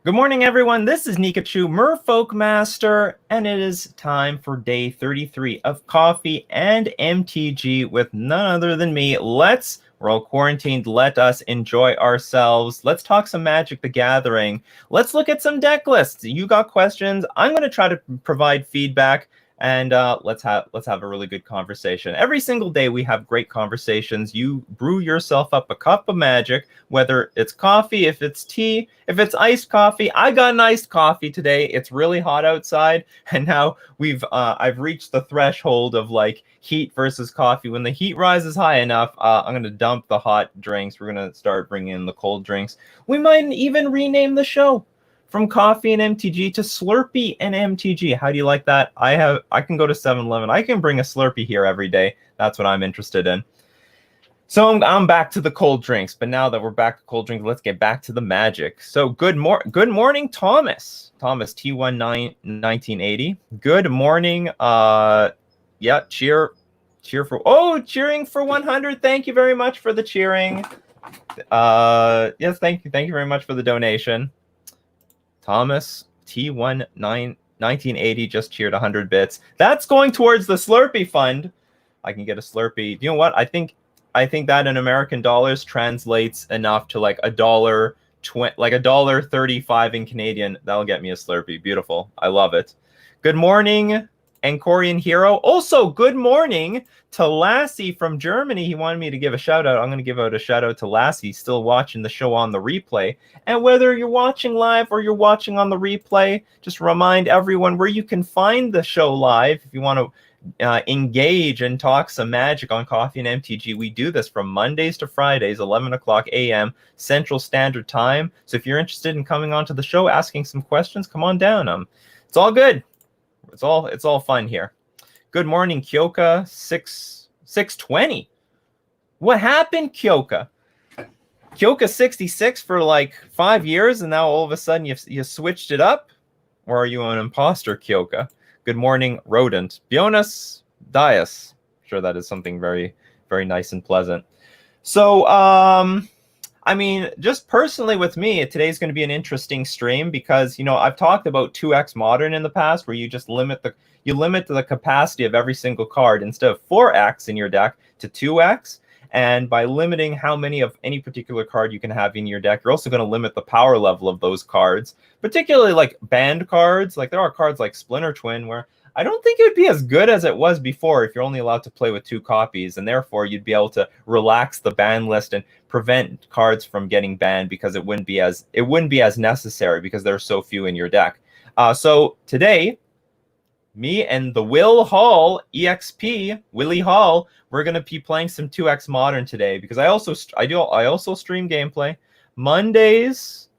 Good morning, everyone. This is Nikachu, Merfolk Master, and it is time for day 33 of Coffee and MTG with none other than me. We're all quarantined. Let us enjoy ourselves. Let's talk some Magic the Gathering. Let's look at some deck lists. You got questions. I'm going to try to provide feedback. And let's have a really good conversation. Every single day we have great conversations. You brew yourself up a cup of magic, whether it's coffee, if it's tea, if it's iced coffee. I got an iced coffee today. It's really hot outside, and now I've reached the threshold of like heat versus coffee. When the heat rises high enough, I'm gonna dump the hot drinks. We're gonna start bringing in the cold drinks. We might even rename the show from Coffee and MTG to Slurpee and MTG. How do you like that? I can go to 7-Eleven. I can bring a Slurpee here every day. That's what I'm interested in. So I'm back to the cold drinks. But now that we're back to cold drinks, let's get back to the Magic. So good morning, Thomas. Thomas T19 1980. Good morning. Yeah, cheering for 100. Thank you very much for the cheering. Yes, thank you very much for the donation. Thomas T19 1980 just cheered 100 bits. That's going towards the Slurpee fund. I can get a Slurpee. You know what? I think that in American dollars translates enough to like $1.35 in Canadian. That'll get me a Slurpee. Beautiful. I love it. Good morning, Angkorian Hero. Also, good morning to Lassie from Germany. He wanted me to give a shout out. I'm going to give out a shout out to Lassie, still watching the show on the replay. And whether you're watching live or you're watching on the replay, just remind everyone where you can find the show live if you want to engage and talk some Magic on Coffee and MTG. We do this from Mondays to Fridays, 11 o'clock a.m. Central Standard Time. So if you're interested in coming onto the show, asking some questions, come on down. It's all good. It's all fun here. Good morning, Kyoka 620. What happened, Kyoka? Kyoka 66 for like 5 years, and now all of a sudden you switched it up? Or are you an imposter, Kyoka? Good morning, Rodent. Bionis Dias. Sure, that is something very, very nice and pleasant. So, I mean, just personally with me, today's going to be an interesting stream because, you know, I've talked about 2x Modern in the past where you just limit the capacity of every single card instead of 4x in your deck to 2x. And by limiting how many of any particular card you can have in your deck, you're also going to limit the power level of those cards, particularly like banned cards. Like there are cards like Splinter Twin where I don't think it would be as good as it was before if you're only allowed to play with 2 copies, and therefore you'd be able to relax the ban list and prevent cards from getting banned because it wouldn't be as necessary because there are so few in your deck. So today, me and the Will Hall EXP, Willie Hall, we're gonna be playing some 2x Modern today because I also stream gameplay Mondays.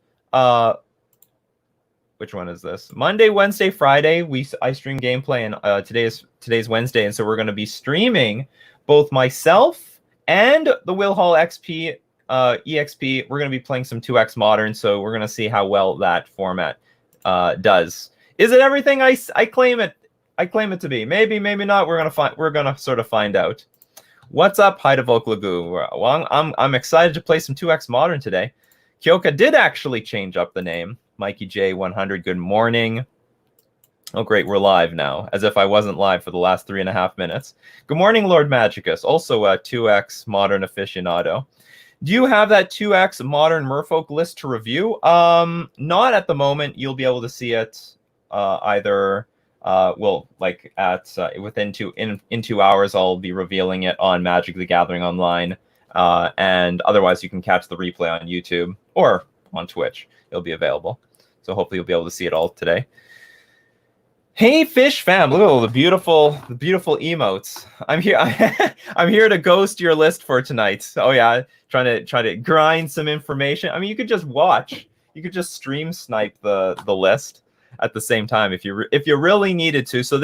Which one is this? Monday, Wednesday, Friday. I stream gameplay, and today's Wednesday, and so we're going to be streaming both myself and the Will Hall XP EXP. We're going to be playing some 2x Modern, so we're going to see how well that format does. Is it everything I claim it? I claim it to be. Maybe not. We're gonna sort of find out. What's up, Heidevolk Lagu? Well, I'm excited to play some 2x Modern today. Kyoka did actually change up the name. Mikey J 100, good morning. Oh, great, we're live now, as if I wasn't live for the last 3.5 minutes. Good morning, Lord Magicus, also a 2x Modern aficionado. Do you have that 2x Modern Merfolk list to review? Not at the moment. You'll be able to see it either, within 2 hours, I'll be revealing it on Magic the Gathering Online. And otherwise, you can catch the replay on YouTube or on Twitch. It'll be available. So hopefully you'll be able to see it all today. Hey, Fish Fam! Look at all the beautiful emotes. I'm here. I'm here to ghost your list for tonight. Oh yeah, trying to grind some information. I mean, you could just watch. You could just stream snipe the list at the same time if you really needed to. So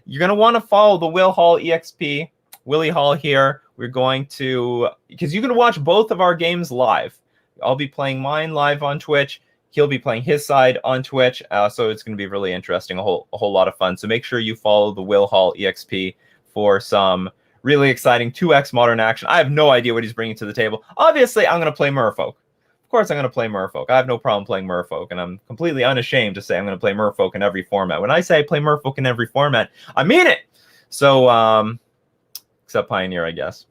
you're gonna want to follow the Will Hall EXP, Willie Hall here. We're going to, because you can watch both of our games live. I'll be playing mine live on Twitch. He'll be playing his side on Twitch. So it's going to be really interesting, a whole lot of fun. So make sure you follow the Will Hall EXP for some really exciting 2x Modern action. I have no idea what he's bringing to the table. Obviously, I'm going to play Merfolk. Of course I'm going to play Merfolk. I have no problem playing Merfolk, and I'm completely unashamed to say I'm going to play Merfolk in every format. When I say I play Merfolk in every format, I mean it. So, except Pioneer, I guess.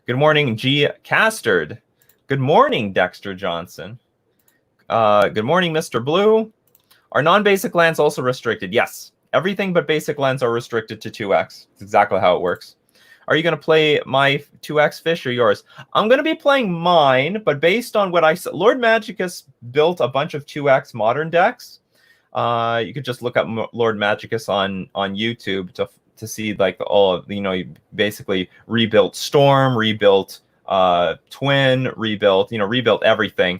Good morning, G. Castard. Good morning, Dexter Johnson. Good morning, Mr. Blue. Are non-basic lands also restricted? Yes. Everything but basic lands are restricted to 2x. That's exactly how it works. Are you going to play my 2x fish or yours? I'm going to be playing mine, but based on what I said, Lord Magicus built a bunch of 2x modern decks. You could just look up Lord Magicus on YouTube to see like all of, you know, you basically rebuilt Storm, rebuilt Twin, rebuilt everything.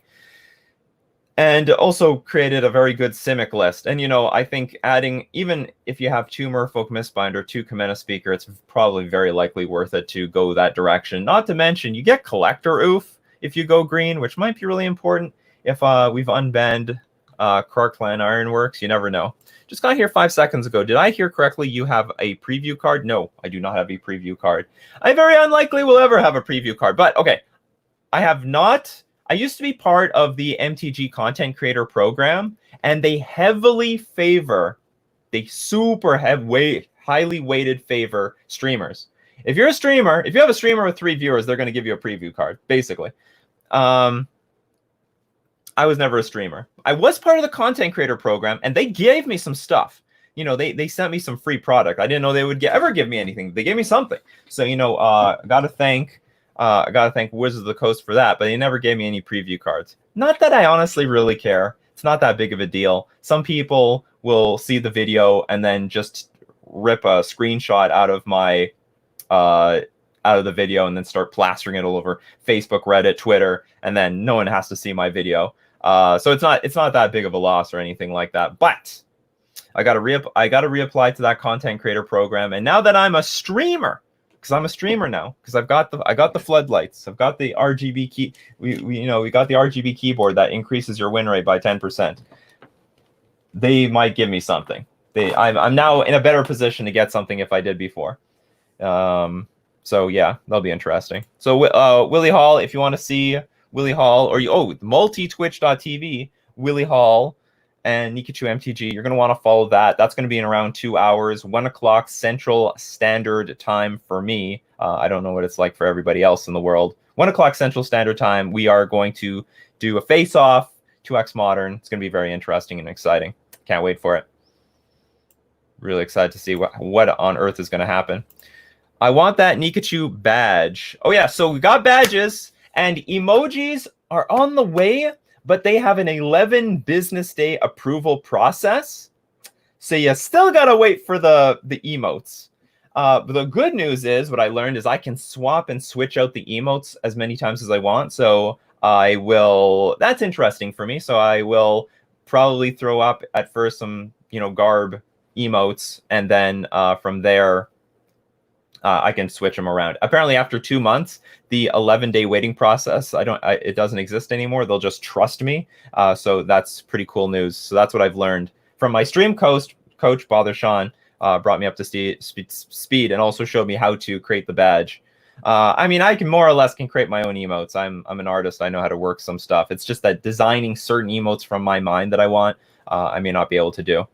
And also created a very good Simic list. And, you know, I think adding, even if you have 2 Merfolk Mistbinder, 2 Kamena Speaker, it's probably very likely worth it to go that direction. Not to mention, you get Collector Oof if you go green, which might be really important if we've unbanned Krark-Clan Ironworks. You never know. Just got here 5 seconds ago. Did I hear correctly you have a preview card? No, I do not have a preview card. I very unlikely will ever have a preview card. But, okay, I have not... I used to be part of the MTG content creator program, and they heavily favor, highly weighted favor streamers. If you're a streamer, if you have a streamer with 3 viewers, they're going to give you a preview card, basically. I was never a streamer. I was part of the content creator program, and they gave me some stuff. You know, they sent me some free product. I didn't know they would ever give me anything. They gave me something. So, you know, I got to thank Wizards of the Coast for that, but they never gave me any preview cards. Not that I honestly really care. It's not that big of a deal. Some people will see the video and then just rip a screenshot out of my out of the video and then start plastering it all over Facebook, Reddit, Twitter, and then no one has to see my video. So it's not that big of a loss or anything like that. But I got to reapply to that content creator program, and now that I'm a streamer. Because I'm a streamer now. Because I got the floodlights. I've got the RGB key. We got the RGB keyboard that increases your win rate by 10%. They might give me something. I'm now in a better position to get something if I did before. So yeah, that'll be interesting. So Willie Hall, if you want to see Willie Hall, or multi-twitch.tv, Willie Hall and Nikachu MTG, you're going to want to follow that. That's going to be in around 2 hours, 1 o'clock Central Standard Time for me. I don't know what it's like for everybody else in the world. 1 o'clock Central Standard Time, we are going to do a face-off, 2X Modern. It's going to be very interesting and exciting. Can't wait for it. Really excited to see what on earth is going to happen. I want that Nikachu badge. Oh, yeah, so we got badges, and emojis are on the way, but they have an 11 business day approval process. So you still got to wait for the emotes. But the good news is, what I learned is I can swap and switch out the emotes as many times as I want. So that's interesting for me. So I will probably throw up at first some, garb emotes. And then from there, I can switch them around. Apparently, after 2 months, the 11-day waiting process, it doesn't exist anymore. They'll just trust me. So that's pretty cool news. So that's what I've learned from my stream coach, Bother Sean, brought me up to speed and also showed me how to create the badge. I can more or less create my own emotes. I'm an artist. I know how to work some stuff. It's just that designing certain emotes from my mind that I want, I may not be able to do.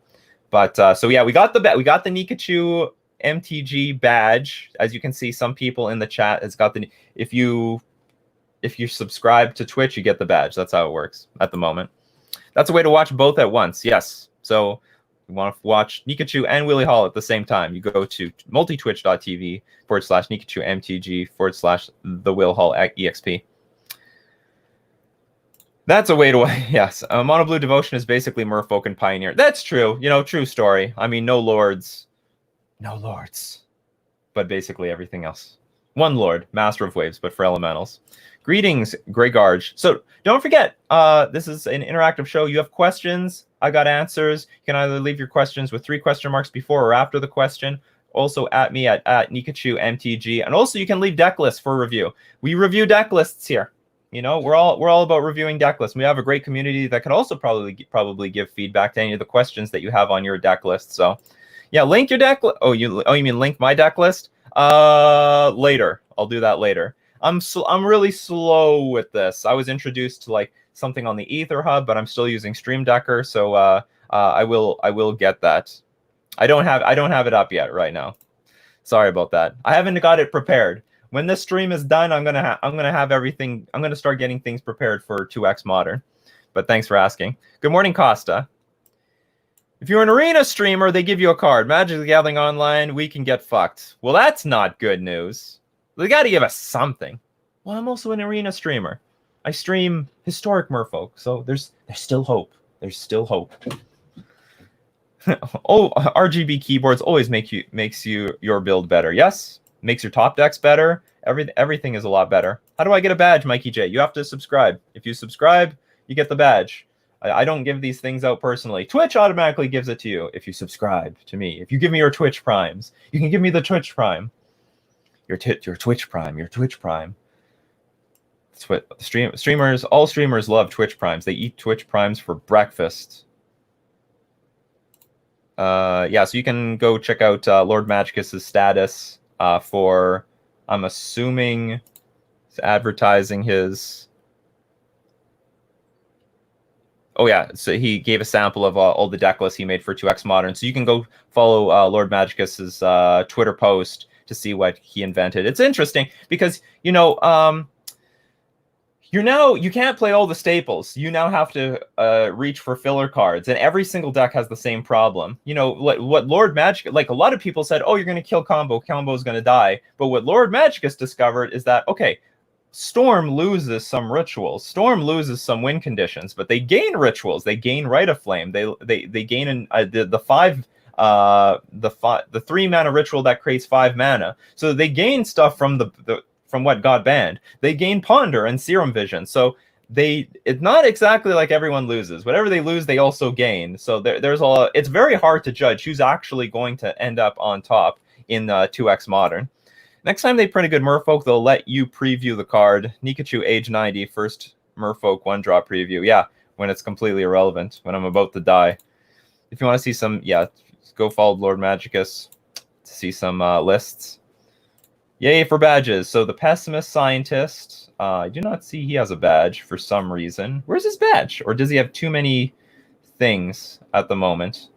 But so yeah, we got the Nikachu MTG badge. As you can see, some people in the chat has got if you subscribe to Twitch, you get the badge. That's how it works at the moment. That's a way to watch both at once. Yes. So you want to watch Nikachu and Willie Hall at the same time. You go to multitwitch.tv/Nikachu MTG /the Will Hall EXP. That's a way to, yes. Mono Blue Devotion is basically Merfolk and Pioneer. That's true. True story. No lords. No lords, but basically everything else. One lord, master of waves, but for elementals. Greetings, Greygarge. So don't forget, this is an interactive show. You have questions, I got answers. You can either leave your questions with 3 question marks before or after the question. Also at me at Nikachu MTG, and also you can leave deck lists for review. We review deck lists here. We're all about reviewing deck lists. We have a great community that can also probably give feedback to any of the questions that you have on your deck list. So. Yeah, link your deck. You mean link my deck list? Later. I'll do that later. I'm really slow with this. I was introduced to something on the Ether Hub, but I'm still using Stream Decker, so I will get that. I don't have it up yet right now. Sorry about that. I haven't got it prepared. When this stream is done, I'm gonna have everything. I'm gonna start getting things prepared for 2x Modern. But thanks for asking. Good morning, Costa. If you're an arena streamer, they give you a card. Magic the Gathering Online, we can get fucked. Well, that's not good news. They got to give us something. Well, I'm also an arena streamer. I stream historic Merfolk, so there's still hope. There's still hope. Oh, RGB keyboards always makes your build better. Yes, makes your top decks better. Everything is a lot better. How do I get a badge, Mikey J? You have to subscribe. If you subscribe, you get the badge. I don't give these things out personally. Twitch automatically gives it to you if you subscribe to me. If you give me your Twitch Primes, you can give me the Twitch Prime. Your Twitch Prime. Your Twitch Prime. That's what streamers. All streamers love Twitch Primes. They eat Twitch Primes for breakfast. Yeah, so you can go check out Lord Magicus's status for. I'm assuming he's advertising his. Oh yeah, so he gave a sample of all the deck lists he made for 2x Modern. So you can go follow Lord Magicus's Twitter post to see what he invented. It's interesting because you can't play all the staples. You now have to reach for filler cards, and every single deck has the same problem. What Lord Magicus, like a lot of people said, oh, you're going to kill combo. Combo's going to die. But what Lord Magicus discovered is that okay. Storm loses some rituals. Storm loses some win conditions, but they gain rituals. They gain Rite of Flame. They gain the 3 mana ritual that creates 5 mana. So they gain stuff from from what got banned. They gain Ponder and Serum Vision. So it's not exactly like everyone loses. Whatever they lose, they also gain. So it's very hard to judge who's actually going to end up on top in 2x Modern. Next time they print a good Merfolk, they'll let you preview the card. Nikachu, age 90, first Merfolk 1-drop preview. Yeah, when it's completely irrelevant, when I'm about to die. If you want to see some, yeah, go follow Lord Magicus to see some lists. Yay for badges. So the Pessimist Scientist, I do not see he has a badge for some reason. Where's his badge? Or does he have too many things at the moment?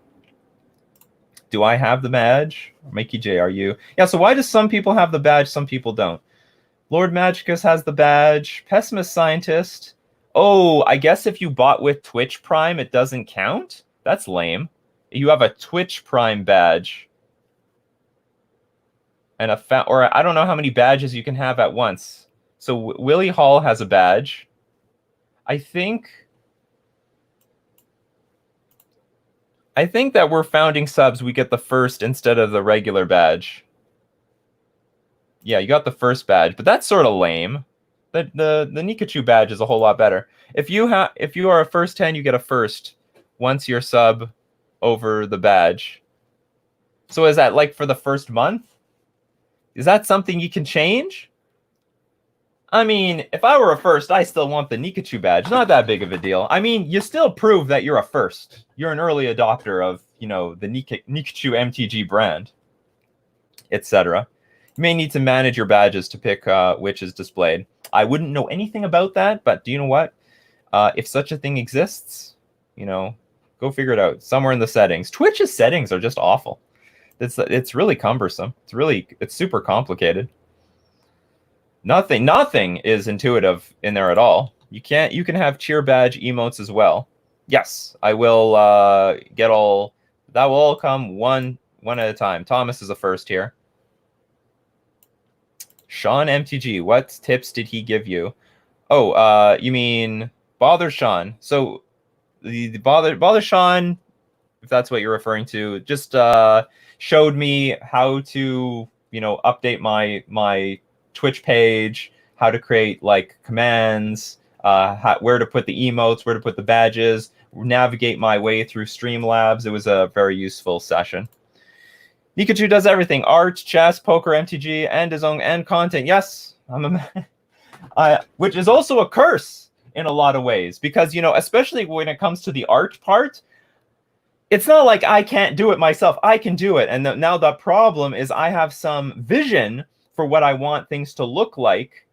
Do I have the badge? Mikey J, are you? Yeah, so why do some people have the badge, some people don't? Lord Magicus has the badge. Pessimist Scientist. Oh, I guess if you bought with Twitch Prime, it doesn't count? That's lame. You have a Twitch Prime badge. And or I don't know how many badges you can have at once. So Willie Hall has a badge. I think that we're founding subs, we get the first instead of the regular badge. Yeah, you got the first badge, but that's sort of lame. The Nikachu badge is a whole lot better. If you are a first 10, you get a first once you're sub over the badge. So is that like for the first month? Is that something you can change? I mean, if I were a first, I still want the Nikachu badge. Not that big of a deal. I mean, you still prove that you're a first. You're an early adopter of, the Nikachu MTG brand, etc. You may need to manage your badges to pick which is displayed. I wouldn't know anything about that, but do you know what? If such a thing exists, go figure it out. Somewhere in the settings. Twitch's settings are just awful. It's really cumbersome. It's super complicated. Nothing is intuitive in there at all. You can have cheer badge emotes as well. Yes, I will get all that will all come one at a time. Thomas is a first here. Sean MTG, what tips did he give you? Oh, you mean Bother Sean. So the Bother Sean, if that's what you're referring to, just showed me how to, update my Twitch page, how to create like commands, where to put the emotes, where to put the badges, navigate my way through Streamlabs. It was a very useful session. Nikachu does everything: art, chess, poker, MTG, and his own and content. Yes, which is also a curse in a lot of ways, because especially when it comes to the art part, it's not like I can't do it myself. I can do it, and now the problem is I have some vision for what I want things to look like,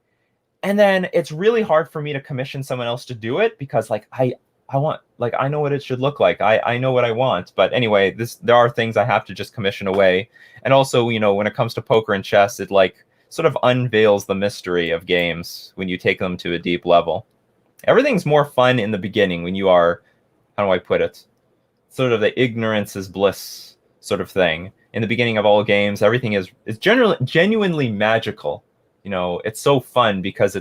And then it's really hard for me to commission someone else to do it because like I want, like, I know what it should look like. I know what I want. But anyway, there are things I have to just commission away. And also, you know, when it comes to poker and chess, it like sort of unveils the mystery of games when you take them to a deep level. Everything's more fun in the beginning when you are, how do I put it? Sort of the ignorance is bliss sort of thing. In the beginning of all games, everything is genuinely magical. You know, it's so fun because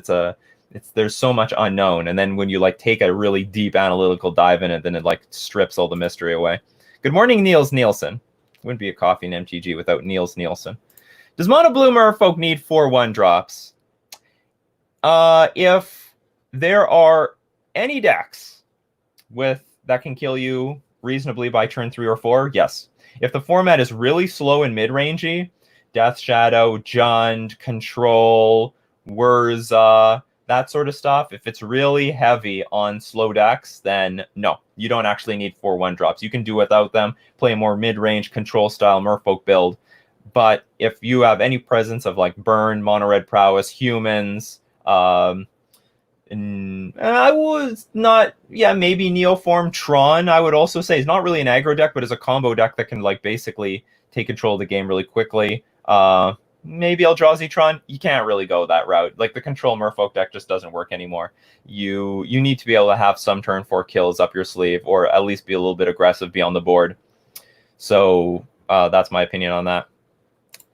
there's so much unknown. And then when you like take a really deep analytical dive in it, then it like strips all the mystery away. Good morning, Niels Nielsen. Wouldn't be a coffee in MTG without Niels Nielsen. Does Mono Blue Merfolk need 4/1 drops? If there are any decks that can kill you reasonably by turn 3 or 4, yes. If the format is really slow and mid-rangey, Death Shadow, Jund, Control, Wurza, that sort of stuff. If it's really heavy on slow decks, then no, you don't actually need 4/1 drops. You can do without them, play a more mid-range control style Merfolk build. But if you have any presence of like Burn, Mono Red Prowess, Humans, and I was not, yeah, maybe Neoform Tron, I would also say is not really an aggro deck, but is a combo deck that can like basically take control of the game really quickly. Maybe Eldrazi Tron, you can't really go that route. Like the control Merfolk deck just doesn't work anymore. You need to be able to have some turn 4 kills up your sleeve, or at least be a little bit aggressive beyond the board. So that's my opinion on that.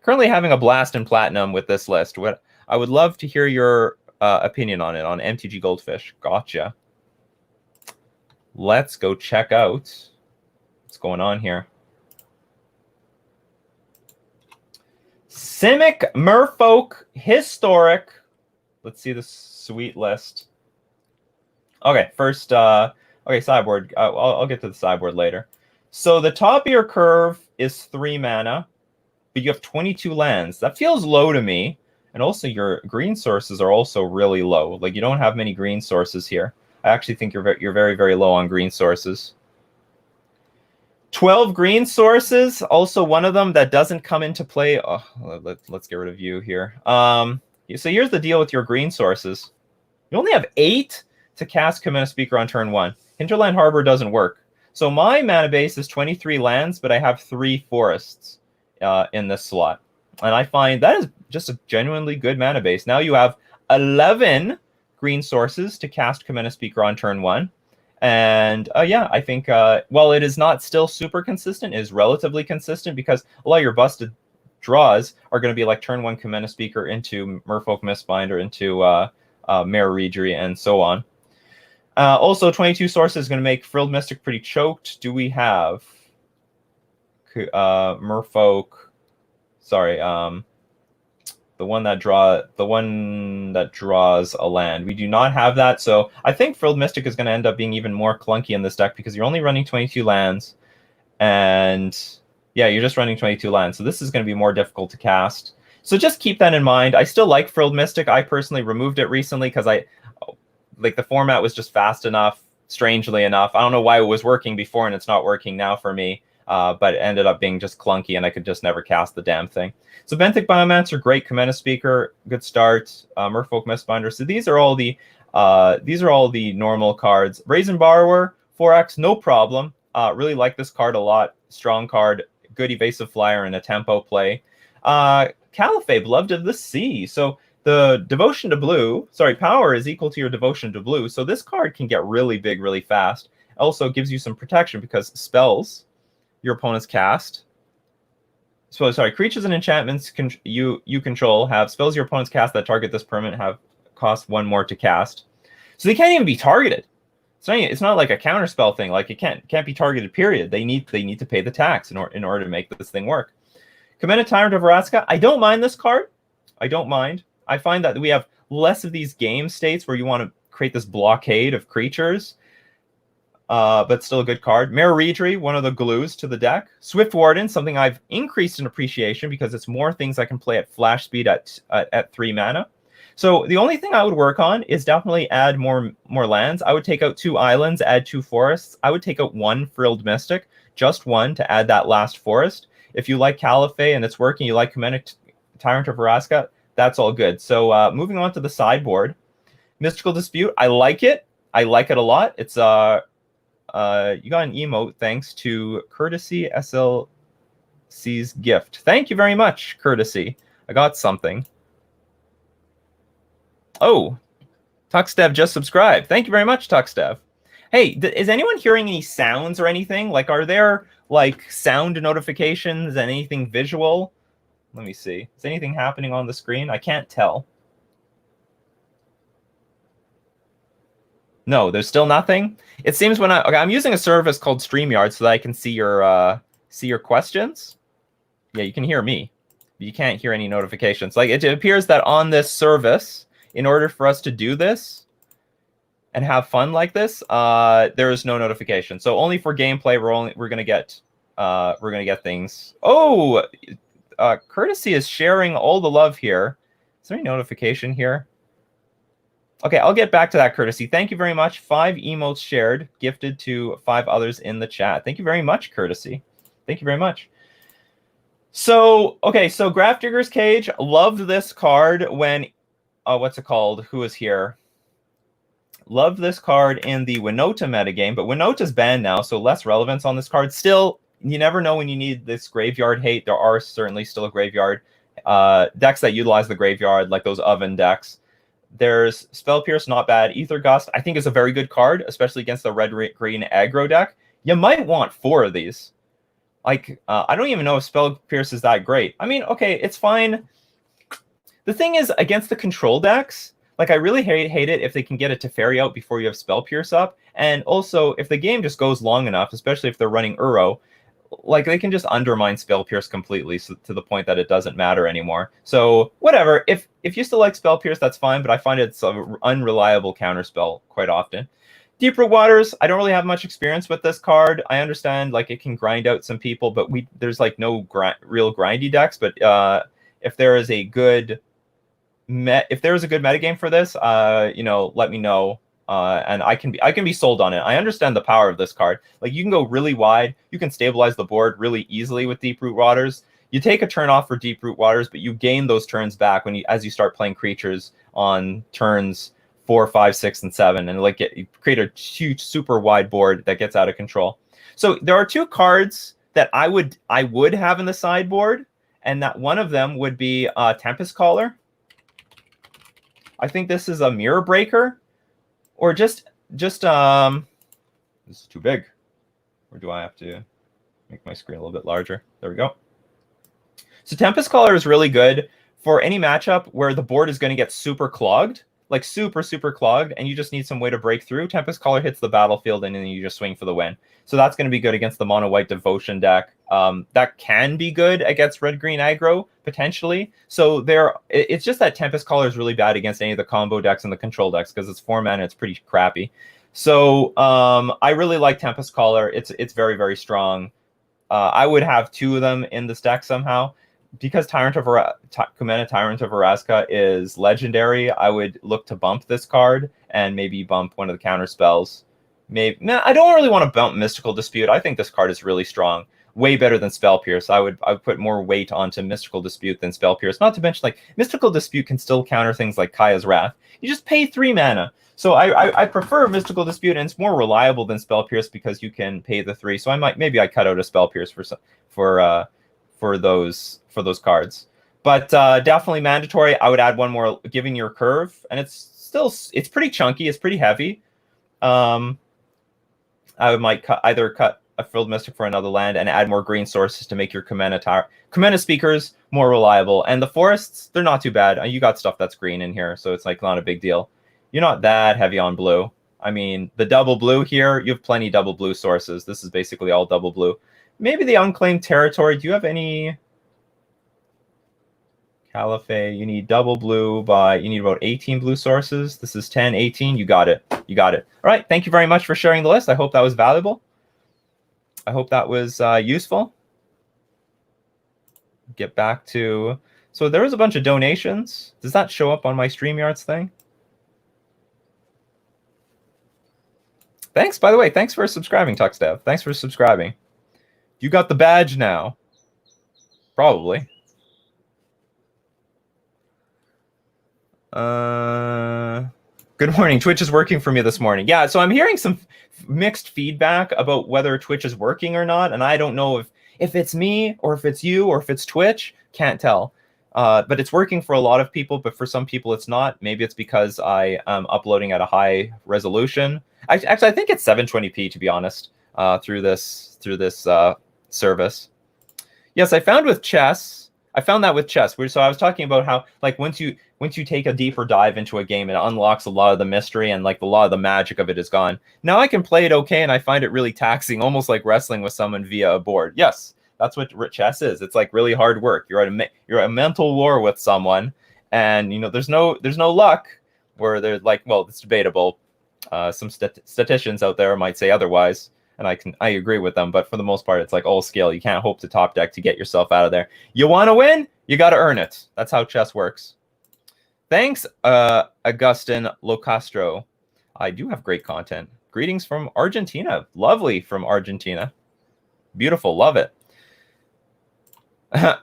Currently having a blast in Platinum with this list. What I would love to hear your opinion on it on MTG Goldfish. Gotcha. Let's go check out what's going on here. Simic Merfolk Historic. Let's see the sweet list. Okay, first, okay, sideboard. I'll get to the sideboard later. So the top of your curve is 3 mana, but you have 22 lands. That feels low to me. And also your green sources are also really low. Like you don't have many green sources here. I actually think you're very, very low on green sources. 12 green sources, also one of them that doesn't come into play. Oh, let's get rid of you here. So here's the deal with your green sources. You only have 8 to cast Commander Speaker on turn 1. Hinterland Harbor doesn't work. So my mana base is 23 lands, but I have 3 forests in this slot. And I find that is just a genuinely good mana base. Now you have 11 green sources to cast Commander Speaker on turn 1. And yeah, I think while it is not still super consistent, it is relatively consistent because a lot of your busted draws are going to be like turn 1 Commander Speaker into Merfolk Mistbinder, into Mare Reedry, and so on. Also, 22 sources is going to make Frilled Mystic pretty choked. Do we have Merfolk? Sorry, the one that draws a land. We do not have that, so I think Frilled Mystic is going to end up being even more clunky in this deck because you're only running 22 lands, and yeah, you're just running 22 lands, so this is going to be more difficult to cast. So just keep that in mind. I still like Frilled Mystic. I personally removed it recently because the format was just fast enough, strangely enough. I don't know why it was working before and it's not working now for me. But it ended up being just clunky, and I could just never cast the damn thing. So Benthic Biomancer, great Commander Speaker, good start. Merfolk Mistbinder. So these are all the normal cards. Brazen Borrower, 4x, no problem. Really like this card a lot. Strong card, good evasive flyer, and a tempo play. Caliphate, Beloved of the Sea. So the devotion to blue, power is equal to your devotion to blue. So this card can get really big really fast. Also gives you some protection because spells your opponent's cast. So creatures and enchantments you control have spells your opponent's cast that target this permanent have cost 1 more to cast. So they can't even be targeted. It's not like a counter spell thing. Like it can't be targeted. Period. They need to pay the tax in order to make this thing work. Commander Tyrant of Vraska. I don't mind this card. I don't mind. I find that we have less of these game states where you want to create this blockade of creatures. But still a good card. Mare Reedry, one of the glues to the deck. Swift Warden, something I've increased in appreciation because it's more things I can play at flash speed at 3 mana. So the only thing I would work on is definitely add more lands. I would take out 2 islands, add 2 forests. I would take out 1 Frilled Mystic, just 1 to add that last forest. If you like Caliphate and it's working, you like Commander Tyrant of Vraska, that's all good. So moving on to the sideboard. Mystical Dispute, I like it. I like it a lot. It's you got an emote thanks to Courtesy SLC's gift. Thank you very much, Courtesy. I got something. Oh, Tuxdev just subscribed. Thank you very much, Tuxdev. Hey, is anyone hearing any sounds or anything? Like, are there like sound notifications and anything visual? Let me see. Is anything happening on the screen? I can't tell. No, there's still nothing. It seems when I'm using a service called StreamYard so that I can see your questions. Yeah, you can hear me. You can't hear any notifications. Like it appears that on this service, in order for us to do this and have fun like this, there is no notification. So only for gameplay, we're gonna get things. Oh, Courtesy is sharing all the love here. Is there any notification here? Okay, I'll get back to that, Courtesy. Thank you very much. 5 emotes shared, gifted to 5 others in the chat. Thank you very much, Courtesy. Thank you very much. So, okay, so Grafdigger's Cage, loved this card when, what's it called? Who is here? Loved this card in the Winota metagame, but Winota's banned now, so less relevance on this card. Still, you never know when you need this graveyard hate. There are certainly still a graveyard. Decks that utilize the graveyard, like those Oven decks. There's Spell Pierce, not bad. Ether Gust, I think, is a very good card, especially against the red-green aggro deck. You might want 4 of these. Like, I don't even know if Spell Pierce is that great. I mean, okay, it's fine. The thing is, against the control decks, like, I really hate it if they can get a Teferi out before you have Spell Pierce up. And also, if the game just goes long enough, especially if they're running Uro, like, they can just undermine Spell Pierce completely, so, to the point that it doesn't matter anymore. So, whatever. If you still like Spell Pierce, that's fine, but I find it's an unreliable counterspell quite often. Deep-Root Waters, I don't really have much experience with this card. I understand, like, it can grind out some people, but there's, like, no real grindy decks. But if there is a good metagame for this, you know, let me know. And I can be sold on it. I understand the power of this card. Like, you can go really wide. You can stabilize the board really easily with Deep-Root Waters. You take a turn off for Deep-Root Waters, but you gain those turns back as you start playing creatures on turns 4, 5, 6, and 7, and like create a huge, super wide board that gets out of control. So there are 2 cards that I would have in the sideboard, and that one of them would be Tempest Caller. I think this is a Mirror Breaker. Or just this is too big. Or do I have to make my screen a little bit larger? There we go. So Tempest Caller is really good for any matchup where the board is going to get super clogged, like super, super clogged, and you just need some way to break through. Tempest Caller hits the battlefield, and then you just swing for the win. So that's going to be good against the mono-white Devotion deck. That can be good against red-green aggro, potentially. So it's just that Tempest Caller is really bad against any of the combo decks and the control decks, because it's 4 mana and it's pretty crappy. So I really like Tempest Caller. It's very, very strong. I would have 2 of them in this deck somehow. Because Kumena Tyrant of Araska is legendary, I would look to bump this card and maybe bump one of the counter spells. I don't really want to bump Mystical Dispute. I think this card is really strong. Way better than Spell Pierce. I would put more weight onto Mystical Dispute than Spell Pierce. Not to mention, like, Mystical Dispute can still counter things like Kaya's Wrath. You just pay 3 mana. So I prefer Mystical Dispute, and it's more reliable than Spell Pierce because you can pay the 3. So maybe I cut out a Spell Pierce for those cards. But definitely mandatory. I would add 1 more, Giving Your Curve, and it's pretty chunky. It's pretty heavy. I might either cut a Frilled Mystic for another land and add more green sources to make your Kumena Speakers more reliable. And the forests, they're not too bad. You got stuff that's green in here, so it's like not a big deal. You're not that heavy on blue. I mean, the double blue here, you have plenty double blue sources. This is basically all double blue. Maybe the Unclaimed Territory. Do you have any? Caliphate, you need double blue you need about 18 blue sources. This is 10, 18. You got it. You got it. All right. Thank you very much for sharing the list. I hope that was valuable. I hope that was useful. Get back to... So there was a bunch of donations. Does that show up on my StreamYards thing? Thanks, by the way. Thanks for subscribing, TuxDev. Thanks for subscribing. You got the badge now. Probably. Good morning. Twitch is working for me this morning. Yeah, so I'm hearing some mixed feedback about whether Twitch is working or not, and I don't know if it's me or if it's you or if it's Twitch. Can't tell. But it's working for a lot of people, but for some people it's not. Maybe it's because I am uploading at a high resolution. Actually, I think it's 720p to be honest. Through this service. Yes, I found that with chess. So I was talking about how like once you take a deeper dive into a game, it unlocks a lot of the mystery and like a lot of the magic of it is gone. Now I can play it okay, and I find it really taxing, almost like wrestling with someone via a board. Yes, that's what chess is. It's like really hard work. You're at a mental war with someone, and you know there's no luck. Where they're like, well, it's debatable. Some statisticians out there might say otherwise. And I agree with them, but for the most part, it's like all skill. You can't hope to top deck to get yourself out of there. You want to win? You got to earn it. That's how chess works. Thanks, Augustin Locastro. I do have great content. Greetings from Argentina. Lovely from Argentina. Beautiful. Love it.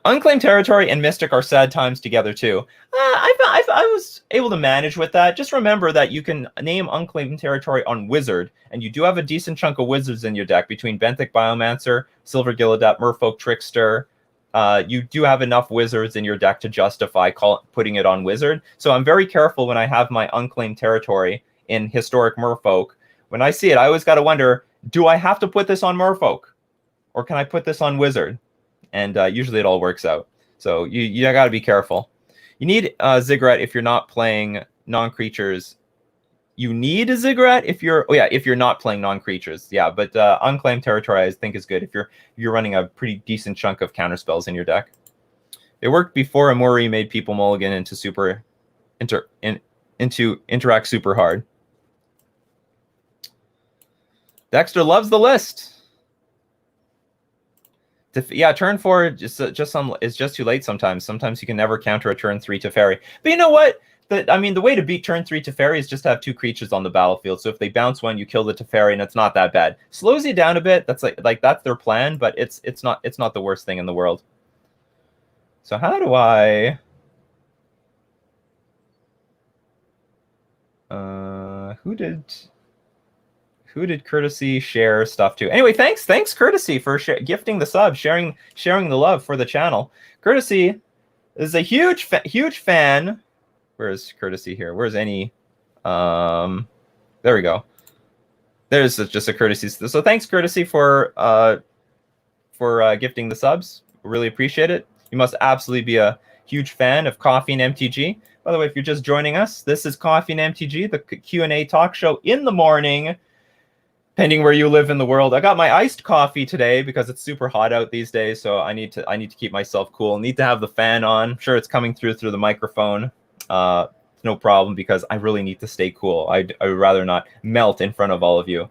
Unclaimed Territory and Mystic are sad times together too. I was able to manage with that. Just remember that you can name Unclaimed Territory on Wizard, and you do have a decent chunk of wizards in your deck between Benthic Biomancer, Silver Gilladept, Merfolk Trickster. You do have enough wizards in your deck to justify putting it on Wizard. So I'm very careful when I have my Unclaimed Territory in Historic Merfolk. When I see it, I always got to wonder, do I have to put this on Merfolk? Or can I put this on Wizard? And usually it all works out. So you got to be careful. You need Ziggurat if you're not playing non-creatures. You need a Ziggurat if you're not playing non-creatures. Yeah, but Unclaimed Territory I think is good if you're running a pretty decent chunk of counterspells in your deck. It worked before Amuri made people mulligan into interact super hard. Dexter loves the list. Yeah, turn 4 is just too late sometimes. Sometimes you can never counter a turn 3 Teferi. But you know what? The way to beat turn 3 Teferi is just to have 2 creatures on the battlefield. So if they bounce one, you kill the Teferi, and it's not that bad. Slows you down a bit. That's like that's their plan, but it's not the worst thing in the world. So how do I? Who did Courtesy share stuff to? Anyway, thanks Courtesy for gifting the sub, sharing the love for the channel. Courtesy is a huge fan. Where's Courtesy here? Where's any? There we go. There's just a Courtesy. So thanks Courtesy for gifting the subs. Really appreciate it. You must absolutely be a huge fan of Coffee and MTG. By the way, if you're just joining us, this is Coffee and MTG, the Q&A talk show in the morning. Depending where you live in the world. I got my iced coffee today because it's super hot out these days, so I need to keep myself cool. Need to have the fan on. I'm sure it's coming through the microphone. No problem because I really need to stay cool. I would rather not melt in front of all of you.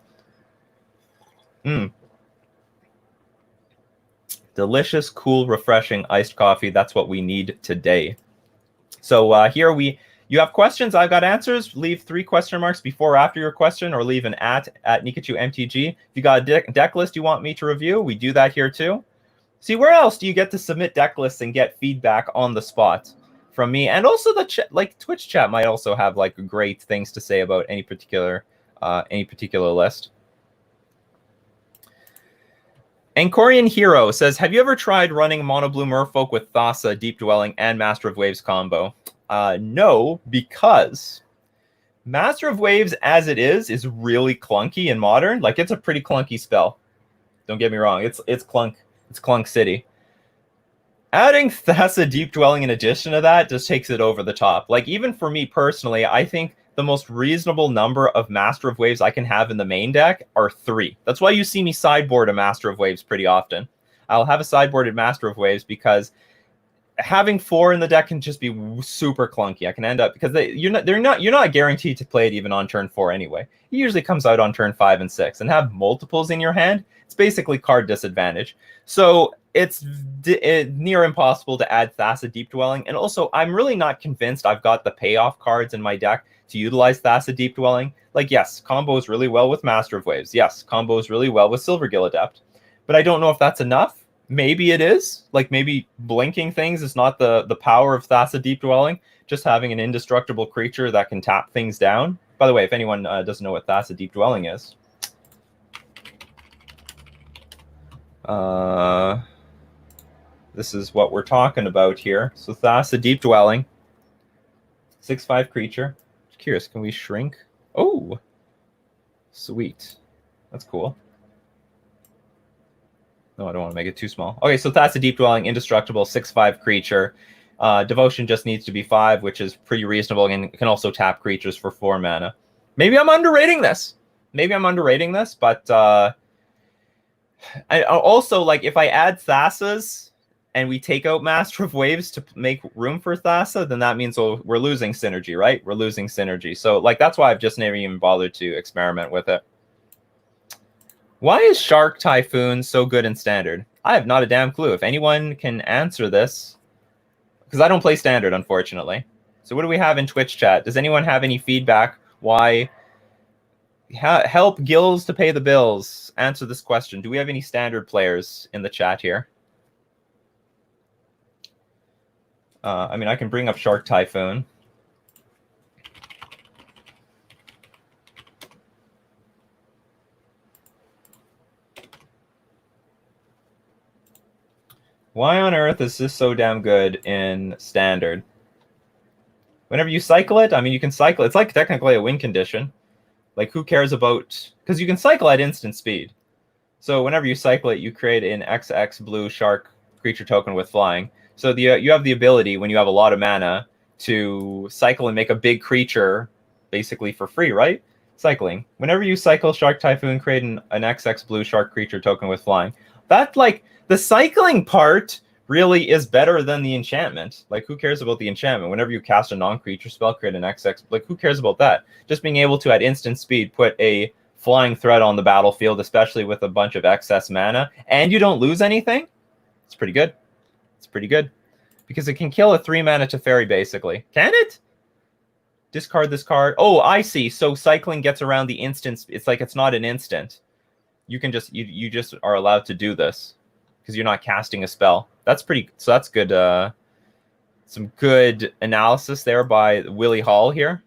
Delicious, cool, refreshing iced coffee. That's what we need today. So here you have questions, I've got answers. Leave 3 question marks before or after your question, or leave an at Nikachu MTG. If you got a deck list you want me to review, we do that here too. See, where else do you get to submit deck lists and get feedback on the spot from me? And also the Twitch chat might also have like great things to say about any particular list. Ancorian Hero says, have you ever tried running Mono Blue Merfolk with Thassa, Deep Dwelling, and Master of Waves combo? No, because Master of Waves as it is really clunky in Modern. Like, it's a pretty clunky spell. Don't get me wrong. It's clunk city. Adding Thassa Deep Dwelling in addition to that just takes it over the top. Like, even for me personally, I think the most reasonable number of Master of Waves I can have in the main deck are 3. That's why you see me sideboard a Master of Waves pretty often. I'll have a sideboarded Master of Waves because having 4 in the deck can just be super clunky. I can end up because you're not guaranteed to play it even on turn 4 anyway. It usually comes out on turn 5 and 6, and have multiples in your hand. It's basically card disadvantage. So it's near impossible to add Thassa Deep Dwelling, and also I'm really not convinced I've got the payoff cards in my deck to utilize Thassa Deep Dwelling. Like, yes, combos really well with Master of Waves. Yes, combos really well with Silver Gilladept, but I don't know if that's enough. Maybe it is. Like, maybe blinking things is not the power of Thassa Deep Dwelling. just having an indestructible creature that can tap things down. By the way, if anyone doesn't know what Thassa Deep Dwelling is, this is what we're talking about here. So Thassa Deep Dwelling, 6/5 creature. Just curious, can we shrink? Oh, sweet. That's cool. No, I don't want to make it too small. Okay, so Thassa Deep Dwelling, indestructible, 6/5 creature. Devotion just needs to be 5, which is pretty reasonable, and can also tap creatures for 4 mana. Maybe I'm underrating this. But I also, like, if I add Thassas and we take out Master of Waves to make room for Thassa, then that means we're losing synergy, right? We're losing synergy. So, like, that's why I've just never even bothered to experiment with it. Why is Shark Typhoon so good in Standard? I have not a damn clue. If anyone can answer this, because I don't play Standard, unfortunately. So what do we have in Twitch chat? Does anyone have any feedback? Why? Help Gills to pay the bills. Answer this question. Do we have any Standard players in the chat here? I mean, I can bring up Shark Typhoon. Why on earth is this so damn good in Standard? Whenever you cycle it, I mean, you can cycle. It's like technically a win condition. Like, who cares about... Because you can cycle at instant speed. So whenever you cycle it, you create an XX blue shark creature token with flying. So you have the ability, when you have a lot of mana, to cycle and make a big creature basically for free, right? Cycling. Whenever you cycle Shark Typhoon, create an XX blue shark creature token with flying. That, like, the cycling part really is better than the enchantment. Like, who cares about the enchantment? Whenever you cast a non-creature spell, create an XX. Like, who cares about that? Just being able to, at instant speed, put a flying threat on the battlefield, especially with a bunch of excess mana, and you don't lose anything, it's pretty good. It's pretty good. Because it can kill a 3-mana Teferi, basically. Can it? Discard this card. Oh, I see. So cycling gets around the instant. It's like it's not an instant. You can just... You just are allowed to do this. Because you're not casting a spell. That's pretty... So that's good. Some good analysis there by Willie Hall here.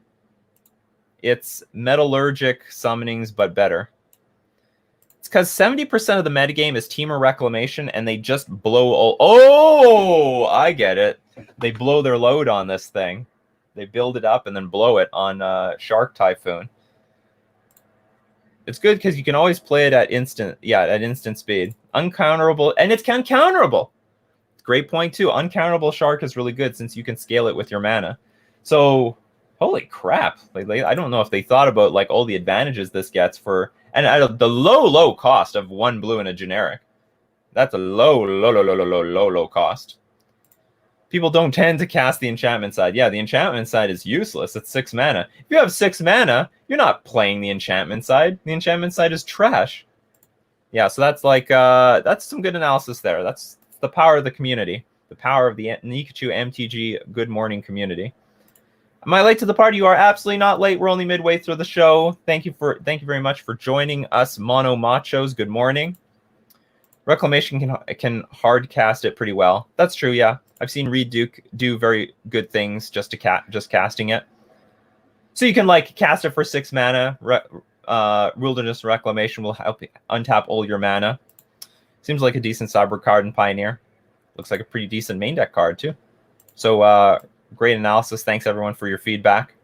It's metallurgic summonings, but better. It's because 70% of the metagame is Temur Reclamation, and they just blow... Oh, I get it. They blow their load on this thing. They build it up and then blow it on Shark Typhoon. It's good because you can always play it at instant speed. Uncounterable, and it's uncounterable. Great point too. Uncounterable Shark is really good since you can scale it with your mana. So, holy crap! Like, I don't know if they thought about, like, all the advantages this gets for, and at the low cost of 1 blue in a generic. That's a low cost. People don't tend to cast the enchantment side. Yeah, the enchantment side is useless. It's 6 mana. If you have 6 mana, you're not playing the enchantment side. The enchantment side is trash. Yeah, so that's like that's some good analysis there. That's the power of the community, the power of the Nikachu MTG Good Morning community. Am I late to the party? You are absolutely not late. We're only midway through the show. Thank you very much for joining us, Mono Machos. Good morning. Reclamation can hard cast it pretty well. That's true. Yeah, I've seen Reed Duke do very good things just casting it. So you can, like, cast it for 6 mana. Wilderness Reclamation will help untap all your mana. Seems like a decent cyber card in Pioneer. Looks like a pretty decent main deck card too. So great analysis. Thanks everyone for your feedback.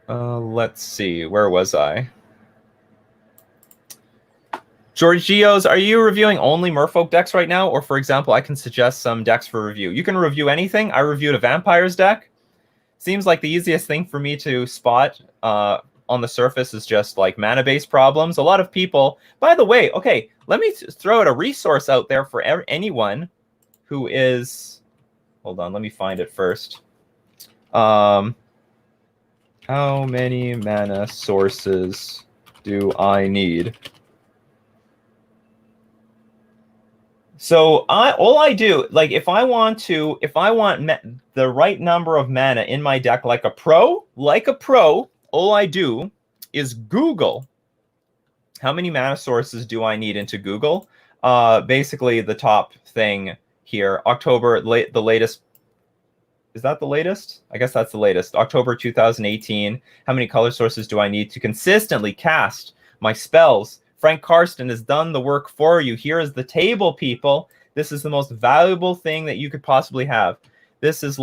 Let's see. Where was I? Georgios, are you reviewing only Merfolk decks right now? Or, for example, I can suggest some decks for review. You can review anything. I reviewed a Vampires deck. Seems like the easiest thing for me to spot on the surface is just, like, mana-based problems. A lot of people... By the way, okay, let me throw out a resource out there for anyone who is... Hold on, let me find it first. How many mana sources do I need? So all I do, like, if I want the right number of mana in my deck, like a pro, all I do is Google how many mana sources do I need into Google. Basically, the top thing here. October, the latest. Is that the latest? I guess that's the latest. October 2018. How many color sources do I need to consistently cast my spells? Frank Karsten has done the work for you. Here is the table, people. This is the most valuable thing that you could possibly have. This is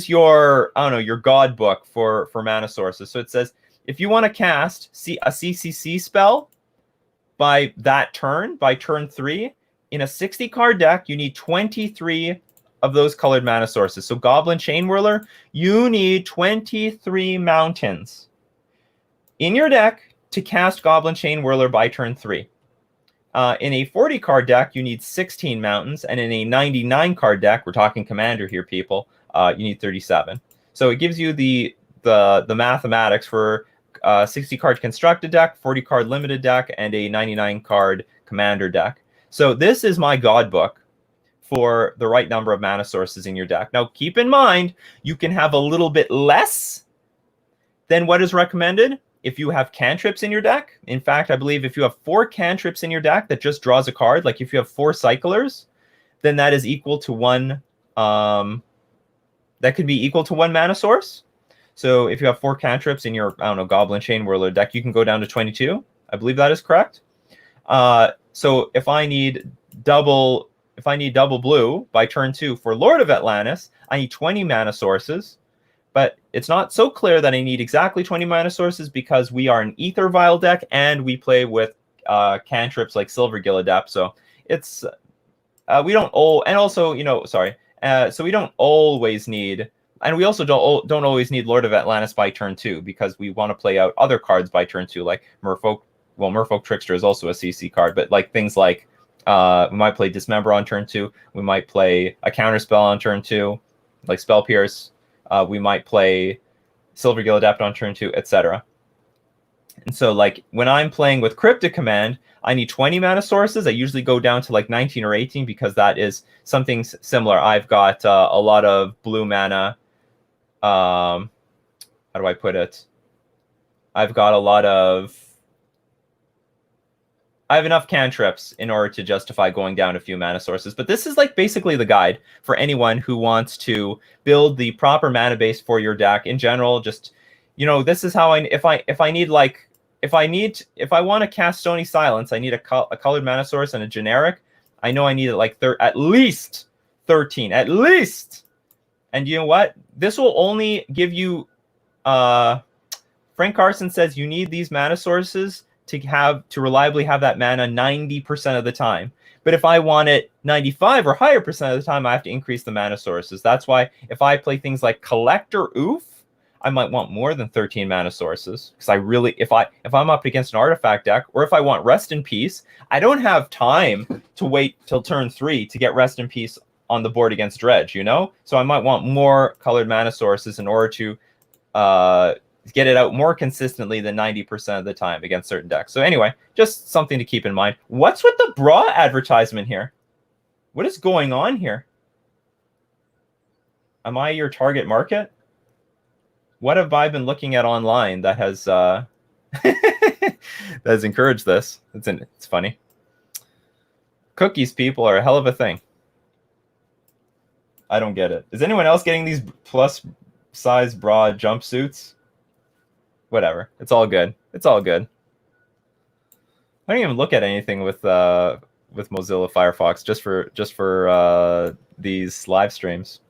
your, I don't know, your god book for mana sources. So it says, if you want to cast a CCC spell by turn 3, in a 60 card deck, you need 23 of those colored mana sources. So Goblin Chain Whirler, you need 23 mountains in your deck to cast Goblin Chain Whirler by turn 3. In a 40 card deck, you need 16 mountains, and in a 99 card deck, we're talking Commander here, people, you need 37. So it gives you the mathematics for 60 card constructed deck, 40 card limited deck, and a 99 card Commander deck. So this is my god book for the right number of mana sources in your deck. Now, keep in mind, you can have a little bit less than what is recommended if you have cantrips in your deck. In fact, I believe if you have 4 cantrips in your deck that just draws a card, like if you have 4 cyclers, then that is equal to 1, that could be equal to 1 mana source. So if you have 4 cantrips in your, I don't know, Goblin Chain Whirler deck, you can go down to 22. I believe that is correct. So if I need double blue by turn 2 for Lord of Atlantis, I need 20 mana sources. But it's not so clear that I need exactly 20 mana sources because we are an Ether Vial deck and we play with cantrips like Silvergill Adept. So it's we don't and also, you know, sorry. So we don't always need, and we also don't always need Lord of Atlantis by turn 2 because we want to play out other cards by turn 2, like Merfolk. Well, Merfolk Trickster is also a CC card, but like things like we might play Dismember on turn 2. We might play a counterspell on turn 2, like Spell Pierce. We might play Silvergill Adept on turn 2, etc. And so, like, when I'm playing with Cryptic Command, I need 20 mana sources. I usually go down to like 19 or 18 because that is something similar. I've got a lot of blue mana. How do I put it? I have enough cantrips in order to justify going down a few mana sources. But this is like basically the guide for anyone who wants to build the proper mana base for your deck in general. Just, you know, this is how if I want to cast Stony Silence, I need a colored mana source and a generic. I know I need like at least 13, at least. And you know what? This will only give you. Frank Carson says you need these mana sources to reliably have that mana 90% of the time. But if I want it 95 or higher percent of the time, I have to increase the mana sources. That's why if I play things like Collector Oof, I might want more than 13 mana sources. Because I really, if I'm up against an artifact deck, or if I want Rest in Peace, I don't have time to wait till turn 3 to get Rest in Peace on the board against Dredge, you know? So I might want more colored mana sources in order to get it out more consistently than 90% of the time against certain decks. So anyway, just something to keep in mind. What's with the bra advertisement here? What is going on here? Am I your target market? What have I been looking at online that has that has encouraged this? It's funny. Cookies, people, are a hell of a thing. I don't get it. Is anyone else getting these plus size bra jumpsuits? Whatever. It's all good. It's all good. I don't even look at anything with Mozilla Firefox just for these live streams.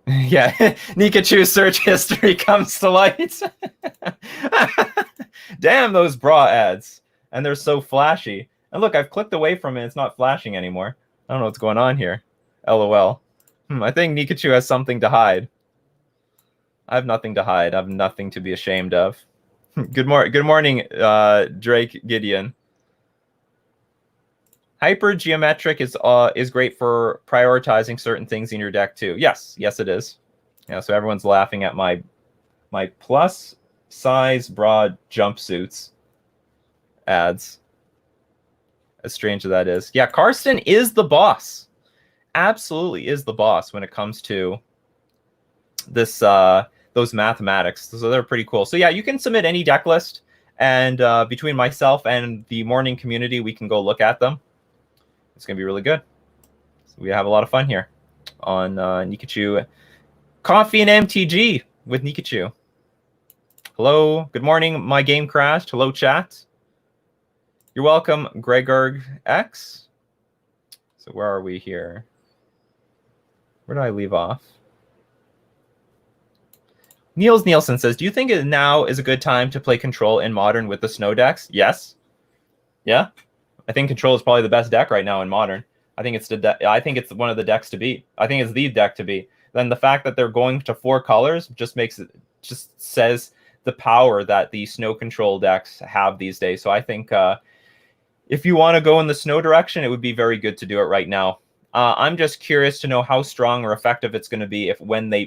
Yeah, Nikachu's search history comes to light. Damn those bra ads. And they're so flashy. And look, I've clicked away from it. It's not flashing anymore. I don't know what's going on here. LOL. I think Nikachu has something to hide. I have nothing to hide. I have nothing to be ashamed of. Good morning, Drake Gideon. Hypergeometric is great for prioritizing certain things in your deck too. Yes, it is. Yeah, so everyone's laughing at my plus size broad jumpsuits ads. As strange as that is. Yeah, Karsten is the boss. Absolutely is the boss when it comes to this those mathematics. So they're pretty cool. So yeah, you can submit any deck list And between myself and the morning community, we can go look at them. It's going to be really good. So we have a lot of fun here on Nikachu. Coffee and MTG with Nikachu. Hello. Good morning. My game crashed. Hello, chat. You're welcome, Gregor X. So where are we here? Where did I leave off? Niels Nielsen says, do you think now is a good time to play Control in Modern with the Snow decks? Yes. Yeah. I think Control is probably the best deck right now in Modern. I think it's one of the decks to beat. I think it's the deck to beat. Then the fact that they're going to 4 colors just says the power that the Snow Control decks have these days. So I think if you want to go in the Snow direction, it would be very good to do it right now. I'm just curious to know how strong or effective it's going to be when they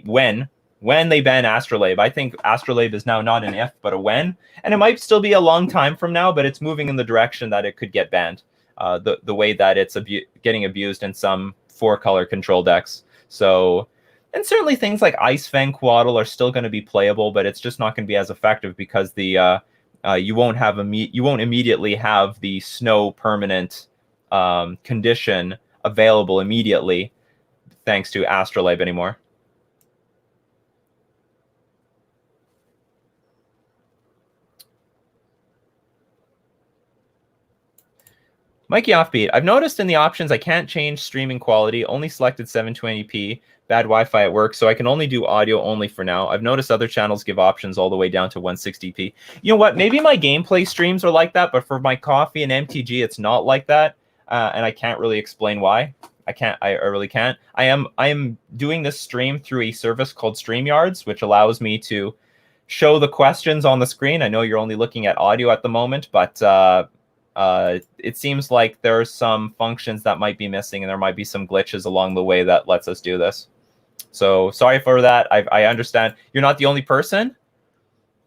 ban Astrolabe. I think Astrolabe is now not an if, but a when. And it might still be a long time from now, but it's moving in the direction that it could get banned. The way that it's getting abused in some 4-color control decks. So, and certainly things like Ice Fang Quaddle are still going to be playable, but it's just not going to be as effective because the you won't immediately have the Snow permanent condition available immediately thanks to Astrolabe anymore. Mikey Offbeat, I've noticed in the options I can't change streaming quality, only selected 720p, bad Wi-Fi at work, so I can only do audio only for now. I've noticed other channels give options all the way down to 160p. You know what, maybe my gameplay streams are like that, but for my coffee and MTG, it's not like that, and I can't really explain why. I really can't. I am doing this stream through a service called StreamYards, which allows me to show the questions on the screen. I know you're only looking at audio at the moment, but it seems like there's some functions that might be missing, and there might be some glitches along the way that lets us do this. So sorry for that. I understand. You're not the only person.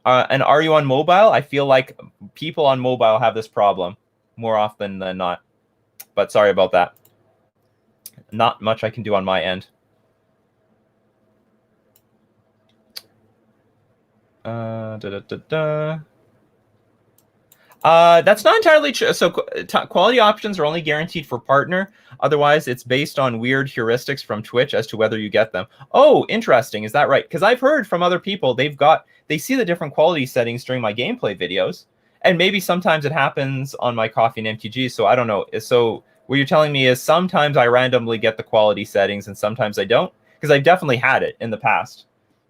And are you on mobile? I feel like people on mobile have this problem more often than not. But sorry about that. Not much I can do on my end. That's not entirely true. So quality options are only guaranteed for partner. Otherwise, it's based on weird heuristics from Twitch as to whether you get them. Oh, interesting. Is that right? Because I've heard from other people, they see the different quality settings during my gameplay videos. And maybe sometimes it happens on my Coffee and MTG. So I don't know. So what you're telling me is sometimes I randomly get the quality settings and sometimes I don't? Because I've definitely had it in the past.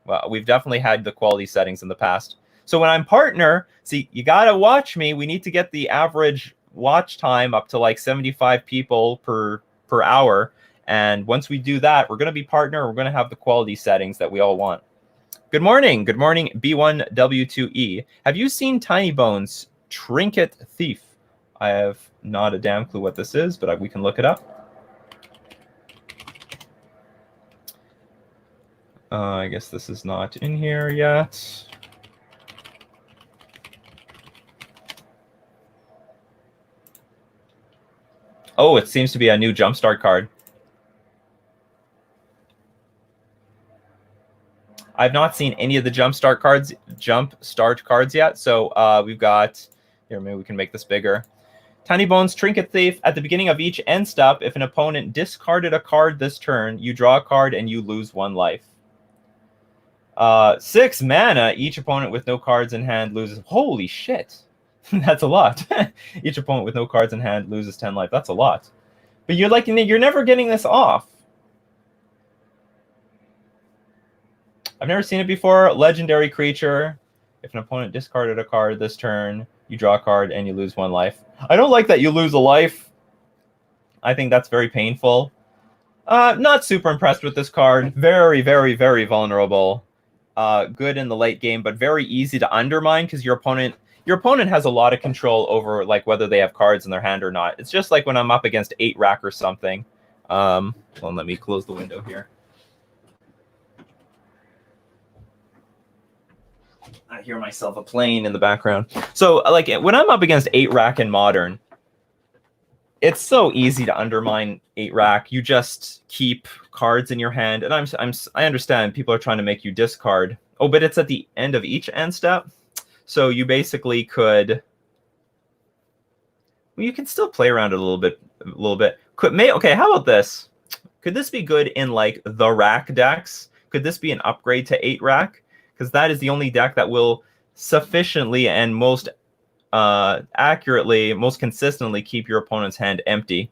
Well, we've definitely had the quality settings in the past. So when I'm partner, see, you got to watch me. We need to get the average watch time up to like 75 people per hour. And once we do that, we're going to be partner. We're going to have the quality settings that we all want. Good morning. Good morning, B1W2E. Have you seen Tiny Bones Trinket Thief? I have not a damn clue what this is, but we can look it up. I guess this is not in here yet. Oh, it seems to be a new Jumpstart card. I've not seen any of the Jumpstart cards yet. So we've got here. Maybe we can make this bigger. Tiny Bones Trinket Thief. At the beginning of each end step, if an opponent discarded a card this turn, you draw a card and you lose 1 life. 6 mana. Each opponent with no cards in hand loses. Holy shit. That's a lot. Each opponent with no cards in hand loses 10 life. That's a lot. But you're never getting this off. I've never seen it before. Legendary creature. If an opponent discarded a card this turn, you draw a card and you lose 1 life. I don't like that you lose a life. I think that's very painful. Not super impressed with this card. Very, very, very vulnerable. Good in the late game, but very easy to undermine because your opponent has a lot of control over like whether they have cards in their hand or not. It's just like when I'm up against 8-rack or something. Well, let me close the window here. I hear myself a plane in the background. So like when I'm up against 8-rack in Modern, it's so easy to undermine 8-rack. You just keep cards in your hand, and I understand people are trying to make you discard. Oh, but it's at the end of each end step. So you basically could. Well, you can still play around it a little bit. Okay, how about this? Could this be good in like the rack decks? Could this be an upgrade to 8 rack? Because that is the only deck that will sufficiently and most accurately, most consistently keep your opponent's hand empty.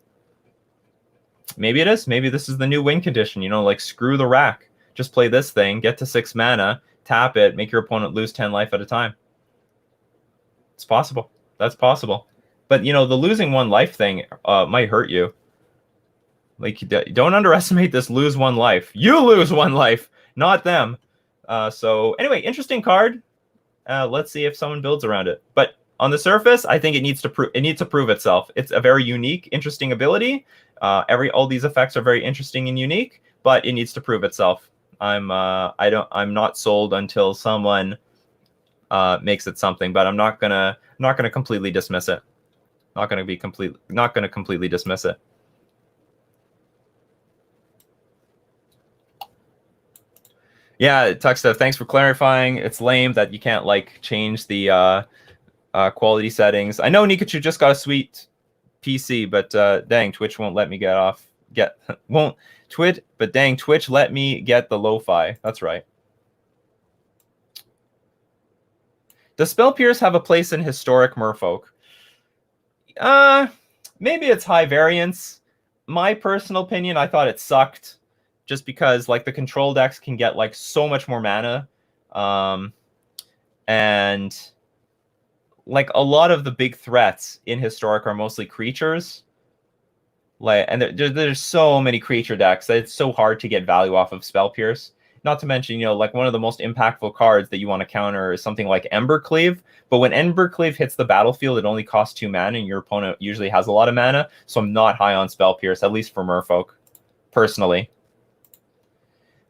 Maybe it is. Maybe this is the new win condition. You know, like screw the rack. Just play this thing, get to 6 mana, tap it, make your opponent lose 10 life at a time. It's possible. That's possible. But, you know, the losing 1 life thing might hurt you. Like, don't underestimate this lose 1 life. You lose 1 life, not them. So, anyway, interesting card. Let's see if someone builds around it. But on the surface, I think it needs to prove itself. It's a very unique, interesting ability. All these effects are very interesting and unique, but it needs to prove itself. I'm not sold until someone makes it something, but I'm not gonna completely dismiss it. Not gonna completely dismiss it. Yeah, Tuxta, thanks for clarifying. It's lame that you can't like change the quality settings. I know Nikachu just got a sweet PC, but dang, Twitch won't let me Twitch let me get the lo-fi. That's right. Does Spell Pierce have a place in historic Merfolk? Maybe it's high variance. My personal opinion, I thought it sucked. Just because like the control decks can get like so much more mana. And like a lot of the big threats in historic are mostly creatures. And there's so many creature decks that it's so hard to get value off of Spell Pierce. Not to mention, you know, like one of the most impactful cards that you want to counter is something like Embercleave. But when Embercleave hits the battlefield, it only costs 2 mana, and your opponent usually has a lot of mana. So I'm not high on Spell Pierce, at least for Merfolk, personally.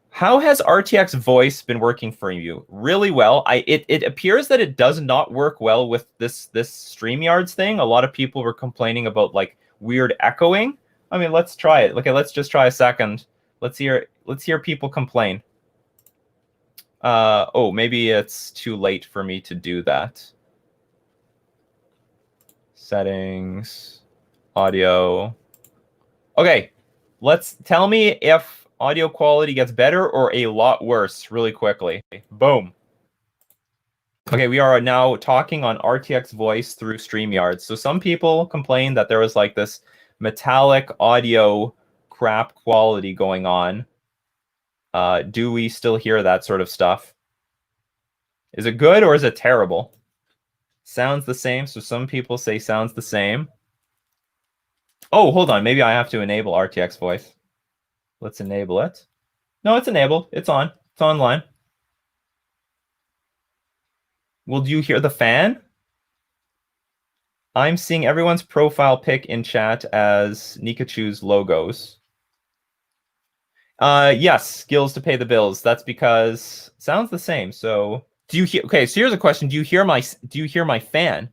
How has RTX voice been working for you? Really well. It appears that it does not work well with this StreamYards thing. A lot of people were complaining about like weird echoing. I mean, let's try it. Okay, let's just try a second. Let's hear people complain. Oh, maybe it's too late for me to do that. Settings, audio. Okay, tell me if audio quality gets better or a lot worse really quickly. Boom. Okay, we are now talking on RTX voice through StreamYards. So some people complained that there was like this metallic audio crap quality going on. Do we still hear that sort of stuff? Is it good or is it terrible? Sounds the same. So some people say sounds the same. Oh, hold on. Maybe I have to enable RTX voice. Let's enable it. No, it's enabled. It's on. It's online. Well, do you hear the fan? I'm seeing everyone's profile pic in chat as Nikachu's logos. Yes, skills to pay the bills. That's because sounds the same. So do you hear? Okay, so here's a question: Do you hear my fan?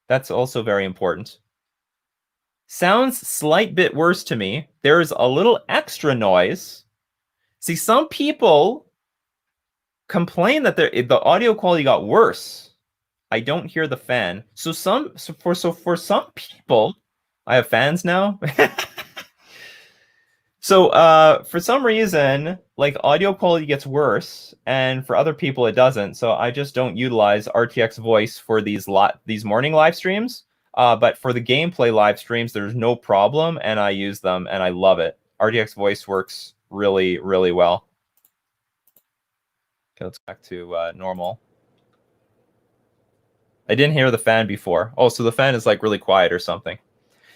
That's also very important. Sounds slight bit worse to me. There's a little extra noise. See, some people complain that the audio quality got worse. I don't hear the fan. So for some people, I have fans now. So for some reason, like audio quality gets worse, and for other people it doesn't. So I just don't utilize RTX voice for these morning live streams. But for the gameplay live streams, there's no problem, and I use them, and I love it. RTX voice works really, really well. Okay, let's go back to normal. I didn't hear the fan before. Oh, so the fan is like really quiet or something.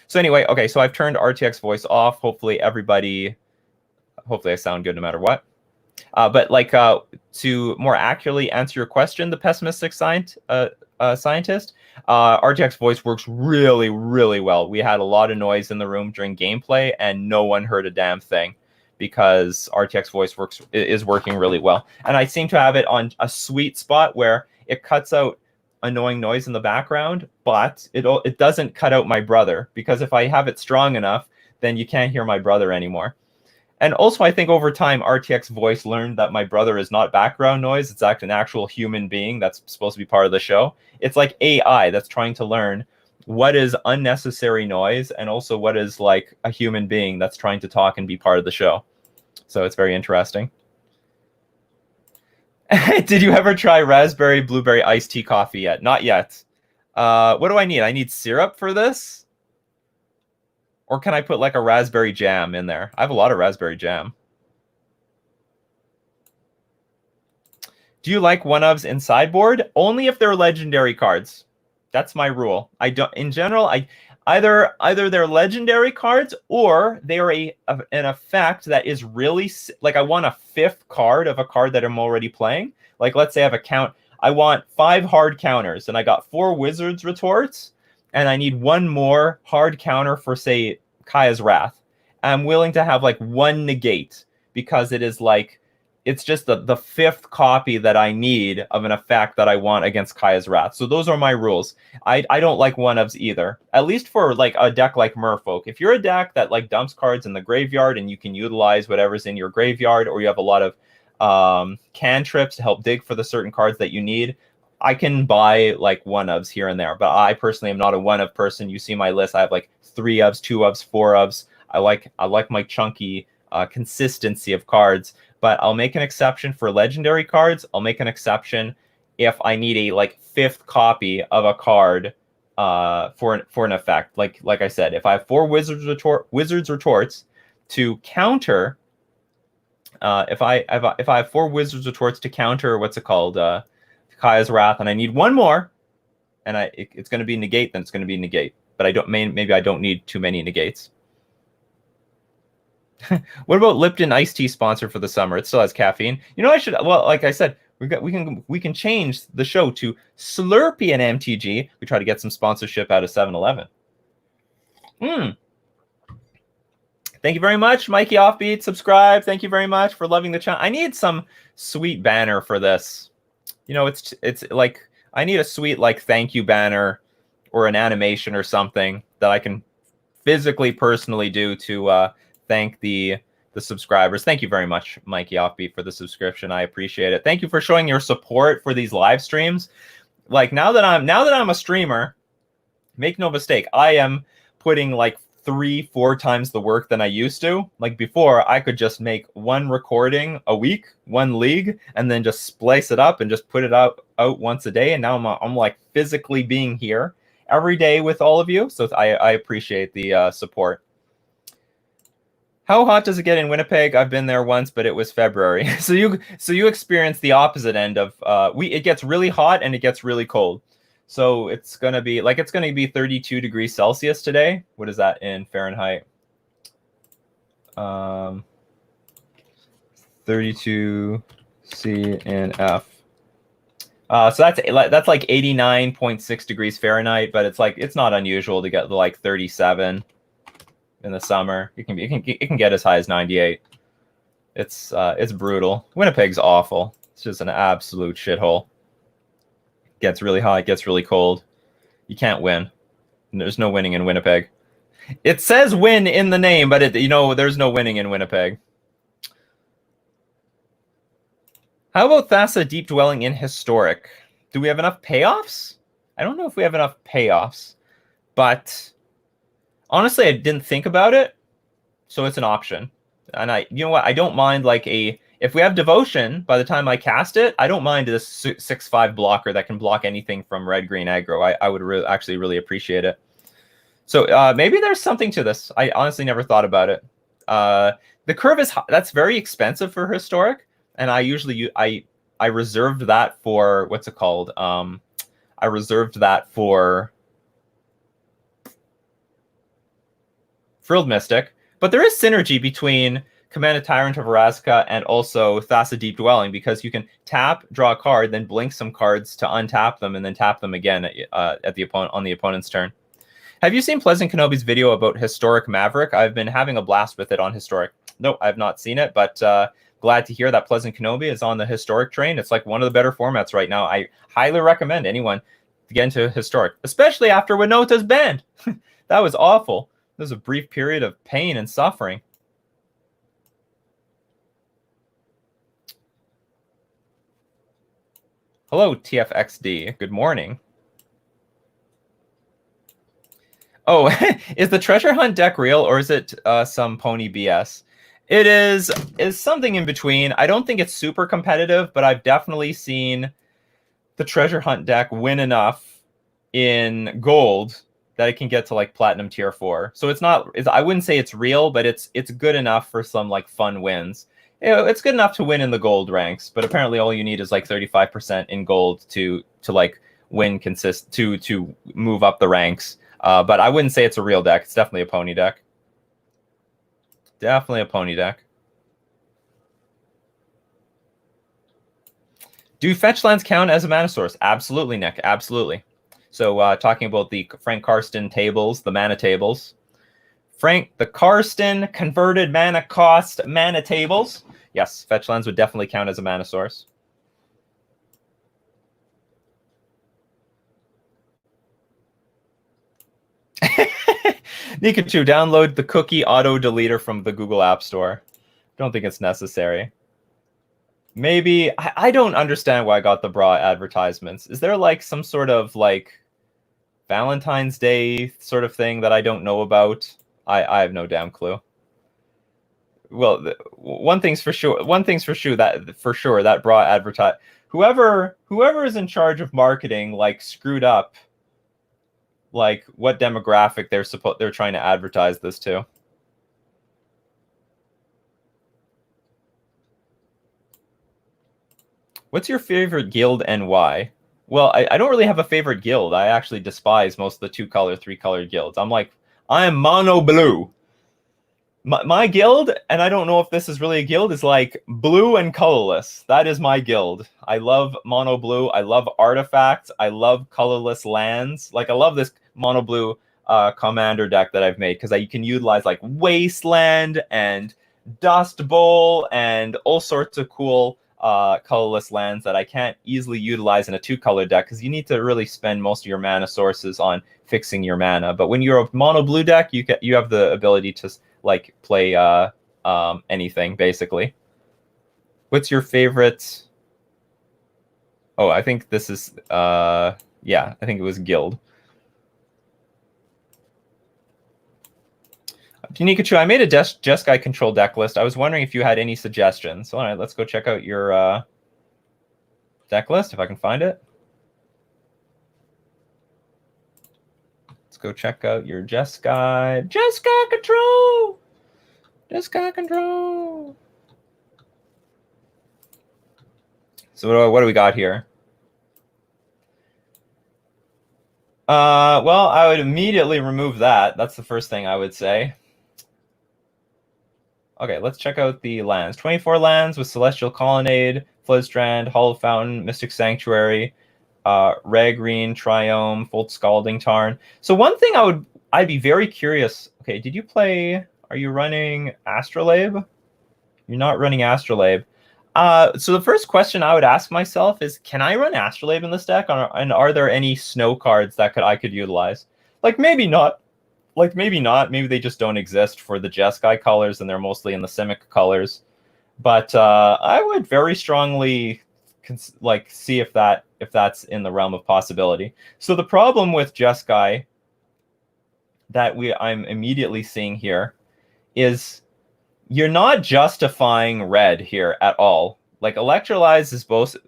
So anyway, okay, so I've turned RTX voice off. Hopefully I sound good no matter what. But like to more accurately answer your question, the pessimistic scientist, RTX voice works really, really well. We had a lot of noise in the room during gameplay, and no one heard a damn thing because RTX voice is working really well. And I seem to have it on a sweet spot where it cuts out annoying noise in the background, but it doesn't cut out my brother, because if I have it strong enough, then you can't hear my brother anymore. And also, I think over time, RTX Voice learned that my brother is not background noise. It's actually an actual human being that's supposed to be part of the show. It's like AI that's trying to learn what is unnecessary noise and also what is like a human being that's trying to talk and be part of the show. So it's very interesting. Did you ever try raspberry blueberry iced tea coffee yet? Not yet. What do I need? I need syrup for this? Or can I put like a raspberry jam in there? I have a lot of raspberry jam. Do you like one-ofs in sideboard? Only if they're legendary cards. That's my rule. I don't. In general, I either they're legendary cards or they are an effect that is really like I want a fifth card of a card that I'm already playing. Like let's say I have a count. I want 5 hard counters, and I got 4 Wizard's Retorts, and I need 1 more hard counter for say Kaya's Wrath. I'm willing to have like 1 negate because it is like. It's just the 5th copy that I need of an effect that I want against Kaya's Wrath. So those are my rules. I don't like one-ofs either. At least for like a deck like Merfolk. If you're a deck that like dumps cards in the graveyard and you can utilize whatever's in your graveyard, or you have a lot of cantrips to help dig for the certain cards that you need, I can buy like one-ofs here and there. But I personally am not a one-of person. You see my list. I have like 3-ofs, 2-ofs, 4-ofs. I like my chunky consistency of cards. But I'll make an exception for legendary cards. I'll make an exception if I need a like 5th copy of a card for an effect. Like I said, if I have 4 Wizard's Retorts to counter, if I have 4 Wizard's Retorts to counter what's it called, Kaya's Wrath, and I need 1 more, and it's going to be negate, then it's going to be negate. But maybe I don't need too many negates. What about Lipton iced tea sponsor for the summer? It still has caffeine. You know, I should. Well, like I said, we can change the show to Slurpee and MTG. We try to get some sponsorship out of 7-Eleven. Thank you very much, Mikey Offbeat. Subscribe. Thank you very much for loving the channel. I need some sweet banner for this. You know, it's like I need a sweet like thank you banner or an animation or something that I can physically, personally do to thank the subscribers. Thank you very much, Mikey Offbeat, for the subscription. I appreciate it. Thank you for showing your support for these live streams. Like now that I'm a streamer, make no mistake, I am putting like 3-4 times the work than I used to. Like before, I could just make 1 recording a week, 1 league, and then just splice it up and just put it out once a day. And now I'm like physically being here every day with all of you. So I appreciate the support. How hot does it get in Winnipeg? I've been there once, but it was February. So you experience the opposite end of it gets really hot and it gets really cold. So it's gonna be 32 degrees Celsius today. What is that in Fahrenheit? 32 C and F. So that's like 89.6 degrees Fahrenheit, but it's not unusual to get like 37. In the summer, it can get as high as 98. It's brutal. Winnipeg's awful. It's just an absolute shithole. It gets really hot. It gets really cold. You can't win. There's no winning in Winnipeg. It says win in the name, but there's no winning in Winnipeg. How about Thassa Deep Dwelling in Historic? Do we have enough payoffs? I don't know if we have enough payoffs, but honestly, I didn't think about it, so it's an option. And you know what? I don't mind if we have Devotion, by the time I cast it, I don't mind this 6/5 blocker that can block anything from red-green aggro. I would actually really appreciate it. So maybe there's something to this. I honestly never thought about it. The curve is that's very expensive for Historic, and I usually I reserved that for what's it called? I reserved that for Frilled Mystic, but there is synergy between Command a Tyrant of Vraska and also Thassa Deep Dwelling, because you can tap, draw a card, then blink some cards to untap them, and then tap them again at the on the opponent's turn. Have you seen Pleasant Kenobi's video about Historic Maverick? I've been having a blast with it on Historic. No, I've not seen it, but glad to hear that Pleasant Kenobi is on the Historic train. It's like one of the better formats right now. I highly recommend anyone to get into Historic, especially after Winota's banned. That was awful. There was a brief period of pain and suffering. Hello, TFXD. Good morning. Oh, is the treasure hunt deck real or is it some pony BS? It is something in between. I don't think it's super competitive, but I've definitely seen the treasure hunt deck win enough in gold that it can get to like platinum tier 4. So it's not, I wouldn't say it's real, but it's good enough for some like fun wins. You know, it's good enough to win in the gold ranks, but apparently all you need is like 35% in gold to like win to move up the ranks. But I wouldn't say it's a real deck. It's definitely a pony deck. Definitely a pony deck. Do fetch lands count as a mana source? Absolutely, Nick. Absolutely. So talking about the Frank Karsten tables, the mana tables. The Karsten converted mana cost mana tables. Yes, fetch lands would definitely count as a mana source. Nikachu, download the cookie auto deleter from the Google App Store. Don't think it's necessary. Maybe I don't understand why I got the bra advertisements. Is there like some sort of like Valentine's Day sort of thing that I don't know about? I have no damn clue. Well, one thing's for sure. That bra advertise. Whoever is in charge of marketing like screwed up. Like what demographic they're trying to advertise this to. What's your favorite guild and why? Well, I don't really have a favorite guild. I actually despise most of the 2-color, 3-color guilds. I am mono blue. My guild, and I don't know if this is really a guild, is like blue and colorless. That is my guild. I love mono blue. I love artifacts. I love colorless lands. Like I love this mono blue commander deck that I've made because you can utilize like Wasteland and Dust Bowl and all sorts of cool colorless lands that I can't easily utilize in a 2-color deck because you need to really spend most of your mana sources on fixing your mana. But when you're a mono blue deck, you have the ability to like play anything basically. What's your favorite? Oh, I think this is yeah, I think it was guild. Nikachu, I made a Jeskai control deck list. I was wondering if you had any suggestions. All right, let's go check out your deck list if I can find it. Let's go check out your Jeskai control. Jeskai control. So what do we got here? Well, I would immediately remove that. That's the first thing I would say. Okay, let's check out the lands. 24 lands with Celestial Colonnade, Floodstrand, Hollow Fountain, Mystic Sanctuary, Red Green, Triome, Fold Scalding Tarn. So one thing I'd be very curious. Okay, did you play? Are you running Astrolabe? You're not running Astrolabe. So the first question I would ask myself is, can I run Astrolabe in this deck? And are there any snow cards that I could utilize? Like maybe not. Like maybe not. Maybe they just don't exist for the Jeskai colors and they're mostly in the Simic colors. But I would very strongly see if that's in the realm of possibility. So the problem with Jeskai that I'm immediately seeing here is you're not justifying red here at all. Like Electrolyze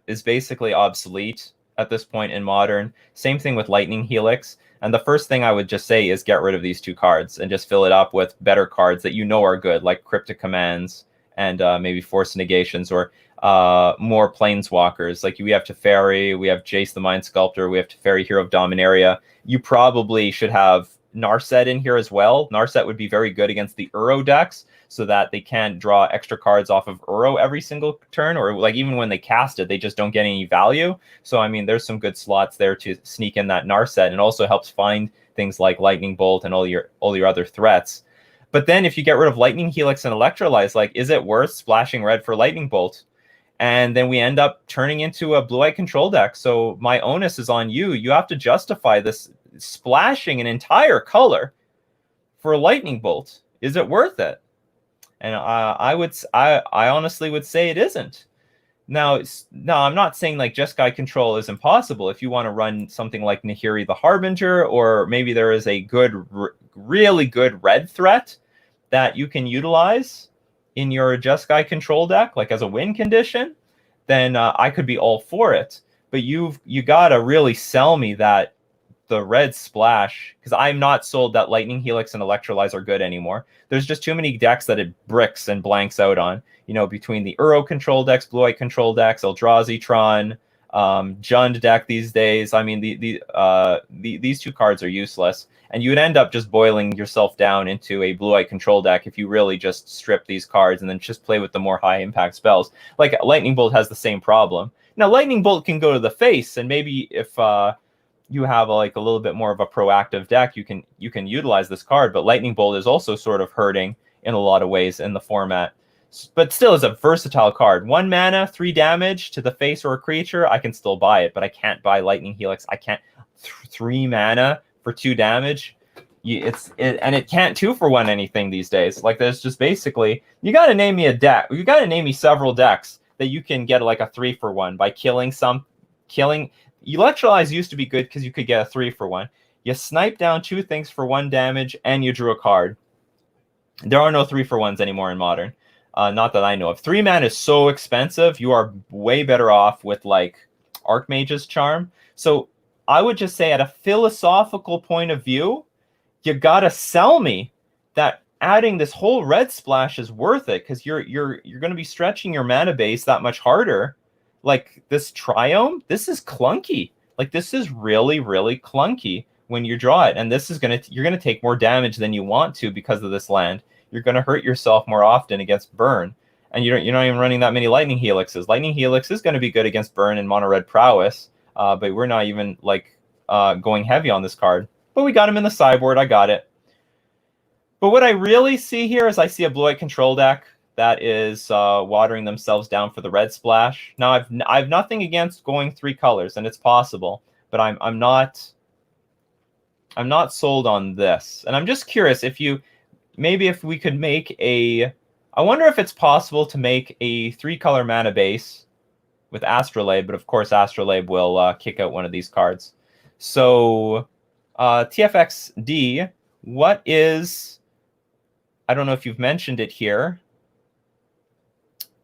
is basically obsolete at this point in Modern. Same thing with Lightning Helix. And the first thing I would just say is get rid of these 2 cards and just fill it up with better cards that you know are good, like Cryptic Commands and maybe Force Negations or more Planeswalkers. Like we have Teferi, we have Jace the Mind Sculptor, we have Teferi Hero of Dominaria. You probably should have Narset in here as well. Narset would be very good against the Uro decks so that they can't draw extra cards off of Uro every single turn, or like even when they cast it, they just don't get any value. So, I mean, there's some good slots there to sneak in that Narset, and also helps find things like Lightning Bolt and all your other threats. But then if you get rid of Lightning Helix and Electrolyze, like, is it worth splashing red for Lightning Bolt? And then we end up turning into a blue-eye control deck. So my onus is on you. You have to justify this splashing an entire color for a Lightning Bolt. Is it worth it? And I honestly would say it isn't. Now, no, I'm not saying like Jeskai control is impossible. If you want to run something like Nahiri the Harbinger, or maybe there is a good, really good red threat that you can utilize in your Jeskai control deck, like as a win condition, then I could be all for it. But you gotta really sell me that the red splash, because I'm not sold that Lightning Helix and Electrolyze are good anymore. There's just too many decks that it bricks and blanks out on. You know, between the Uro control decks, Blue-White control decks, Eldrazi Tron, Jund deck these days. I mean, these two cards are useless, and you would end up just boiling yourself down into a Blue-White control deck if you really just strip these cards and then just play with the more high impact spells. Like Lightning Bolt has the same problem. Now, Lightning Bolt can go to the face, and maybe if you have like a little bit more of a proactive deck, you can utilize this card. But Lightning Bolt is also sort of hurting in a lot of ways in the format, but still is a versatile card. 1 mana, 3 damage to the face or a creature, I can still buy it, but I can't buy Lightning Helix. I can't 3 mana for 2 damage. And it can't 2 for 1 anything these days. Like, there's just basically, you got to name me a deck. You got to name me several decks that you can get like a 3 for 1 by killing. Electrolyze used to be good because you could get a 3 for 1. You snipe down 2 things for 1 damage, and you drew a card. There are no 3 for 1s anymore in Modern. Not that I know of. 3 mana is so expensive. You are way better off with like Archmage's Charm. So I would just say, at a philosophical point of view, you gotta sell me that adding this whole red splash is worth it, because you're going to be stretching your mana base that much harder. Like this Triome, this is clunky. Like, this is really, really clunky when you draw it, and this is you're gonna take more damage than you want to because of this land. You're gonna hurt yourself more often against burn, and you're not even running that many Lightning Helixes. Lightning Helix is gonna be good against burn and mono red prowess, but we're not even like going heavy on this card. But we got him in the sideboard. I got it. But what I really see here is I see a Blue-White control deck that is watering themselves down for the red splash. Now, I've nothing against going 3 colors, and it's possible, but I'm not sold on this. And I'm just curious if we could make a, I wonder if it's possible to make a 3-color mana base with Astrolabe, but of course Astrolabe will kick out one of these cards. So TFXD, what is, I don't know if you've mentioned it here,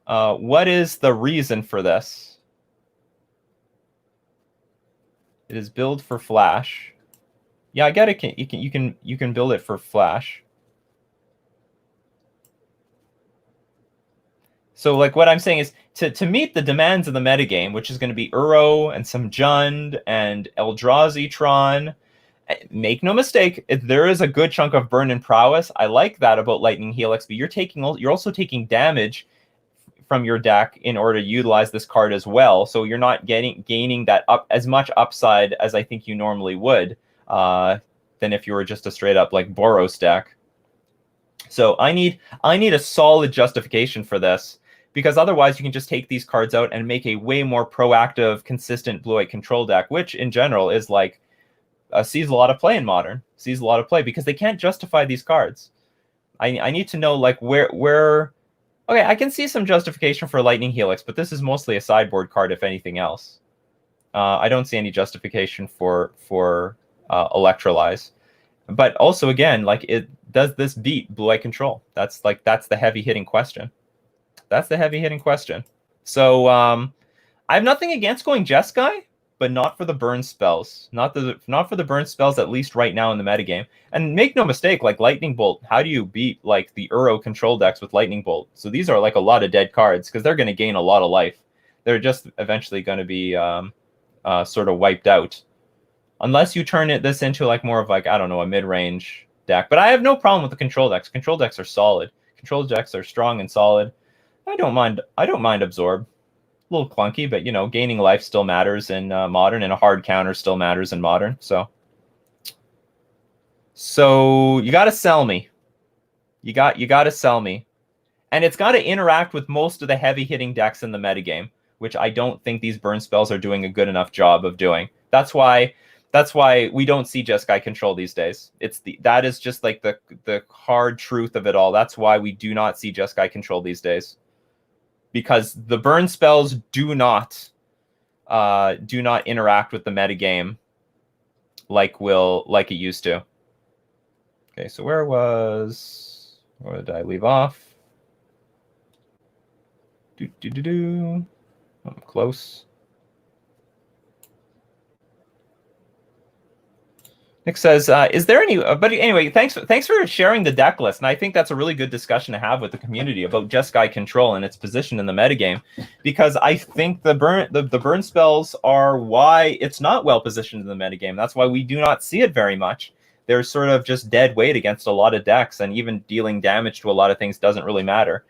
what is the reason for this? It is build for Flash. Yeah, I get it. You can build it for Flash. So like what I'm saying is to meet the demands of the metagame, which is going to be Uro and some Jund and Eldrazi Tron. Make no mistake, there is a good chunk of burn and prowess. I like that about Lightning Helix, but you're also taking damage from your deck in order to utilize this card as well. So you're not gaining that as much upside as I think you normally would than if you were just a straight up like Boros deck. So I need a solid justification for this, because otherwise you can just take these cards out and make a way more proactive, consistent Blue-White control deck, which in general is like sees a lot of play in Modern, because they can't justify these cards. I need to know like where. Okay, I can see some justification for Lightning Helix, but this is mostly a sideboard card, if anything else. I don't see any justification for Electrolyze. But also, again, like, does this beat Blue-White control? That's the heavy hitting question. So I have nothing against going Jeskai, but not for the burn spells. Not for the burn spells, at least right now in the metagame. And make no mistake, like Lightning Bolt, how do you beat like the Uro control decks with Lightning Bolt? So these are like a lot of dead cards, because they're going to gain a lot of life. They're just eventually going to be sort of wiped out, unless you turn this into like more of like, I don't know, a mid-range deck. But I have no problem with the control decks. Control decks are solid. Control decks are strong and solid. I don't mind Absorb. A little clunky, but you know, gaining life still matters in Modern, and a hard counter still matters in Modern. So you got to sell me. You got to sell me, and it's got to interact with most of the heavy hitting decks in the metagame, which I don't think these burn spells are doing a good enough job of doing. That's why we don't see Jeskai control these days. That is just like the hard truth of it all. That's why we do not see Jeskai control these days. because the burn spells do not interact with the metagame like it used to. Okay, so where did I leave off? I'm close. Nick says, "Is there any?" But anyway, thanks for sharing the deck list, and I think that's a really good discussion to have with the community about Jeskai Control and its position in the metagame, because I think the burn spells are why it's not well positioned in the metagame. That's why we do not see it very much. They're sort of just dead weight against a lot of decks, and even dealing damage to a lot of things doesn't really matter.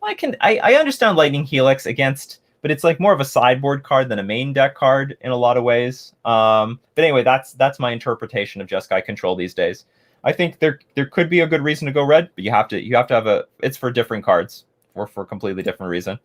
I understand Lightning Helix against, but it's like more of a sideboard card than a main deck card in a lot of ways. But anyway, that's my interpretation of Jeskai Control these days. I think there could be a good reason to go red, but you have to have it's for different cards or for a completely different reason.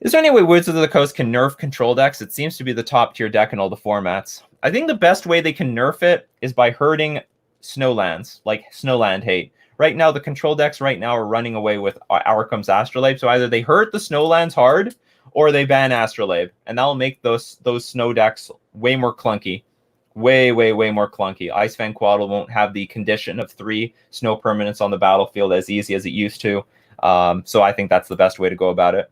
Is there any way Wizards of the Coast can nerf control decks? It seems to be the top tier deck in all the formats. I think the best way they can nerf it is by hurting Snowlands, like Snowland hate. Right now, the control decks are running away with Outcomes Astrolabe. So either they hurt the Snowlands hard, or they ban Astrolabe, and that'll make those snow decks way more clunky, way more clunky. Ice Fan Quaddle won't have the condition of 3 snow permanents on the battlefield as easy as it used to. So I think that's the best way to go about it.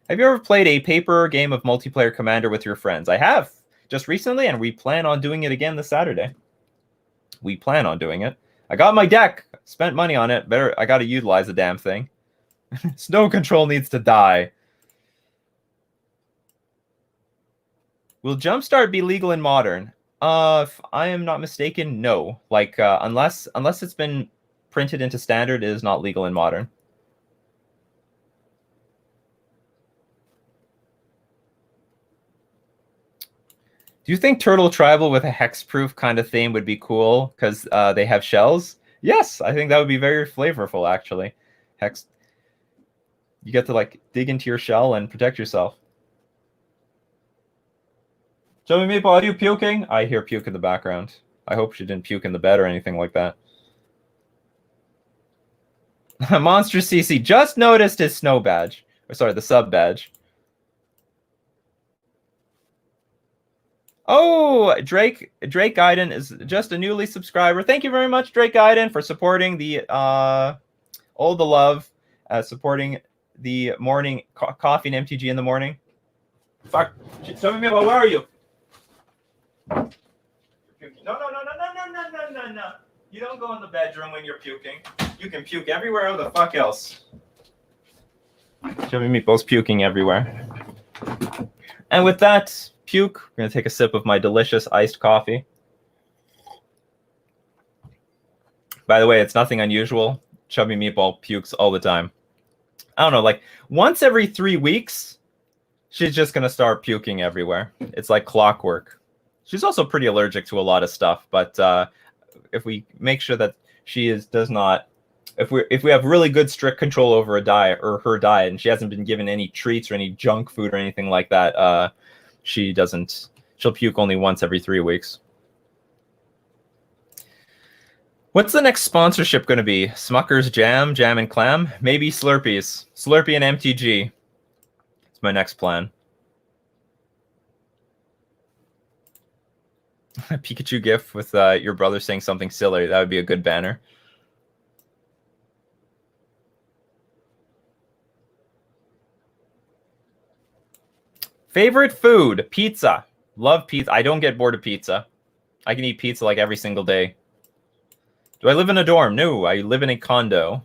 Have you ever played a paper game of multiplayer Commander with your friends? I have, just recently, and we plan on doing it again this Saturday. We plan on doing it. I got my deck, spent money on it. I got to utilize the damn thing. Snow Control needs to die. Will Jumpstart be legal in Modern? If I am not mistaken, no. Like unless it's been printed into Standard, it is not legal in Modern. Do you think Turtle Tribal with a hexproof kind of theme would be cool because they have shells? Yes, I think that would be very flavorful, actually. Hex, you get to like dig into your shell and protect yourself. Joey Maple, are you puking? I hear puke in the background. I hope she didn't puke in the bed or anything like that. Monster CC just noticed his snow badge. Or sorry, the sub badge. Oh, Drake Gaiden is just a newly subscriber. Thank you very much, Drake Gaiden, for supporting the all the love, supporting the morning coffee and MTG in the morning. Fuck, Joey Maple, where are you? No. You don't go in the bedroom when you're puking. You can puke everywhere else the fuck else. Joey Meatball's puking everywhere. And with that puke, we're going to take a sip of my delicious iced coffee. By the way, it's nothing unusual. Chubby Meatball pukes all the time. I don't know, like once every 3 weeks, she's just going to start puking everywhere. It's like clockwork. She's also pretty allergic to a lot of stuff, but if we make sure that she does not, if we have really good strict control over a diet or her diet, and she hasn't been given any treats or any junk food or anything like that, she'll puke only once every 3 weeks. What's the next sponsorship going to be? Smucker's Jam and Clam? Maybe Slurpees. Slurpee and MTG. It's my next plan. A Pikachu gif with your brother saying something silly. That would be a good banner. Favorite food? Pizza. Love pizza. I don't get bored of pizza. I can eat pizza like every single day. Do I live in a dorm? No, I live in a condo.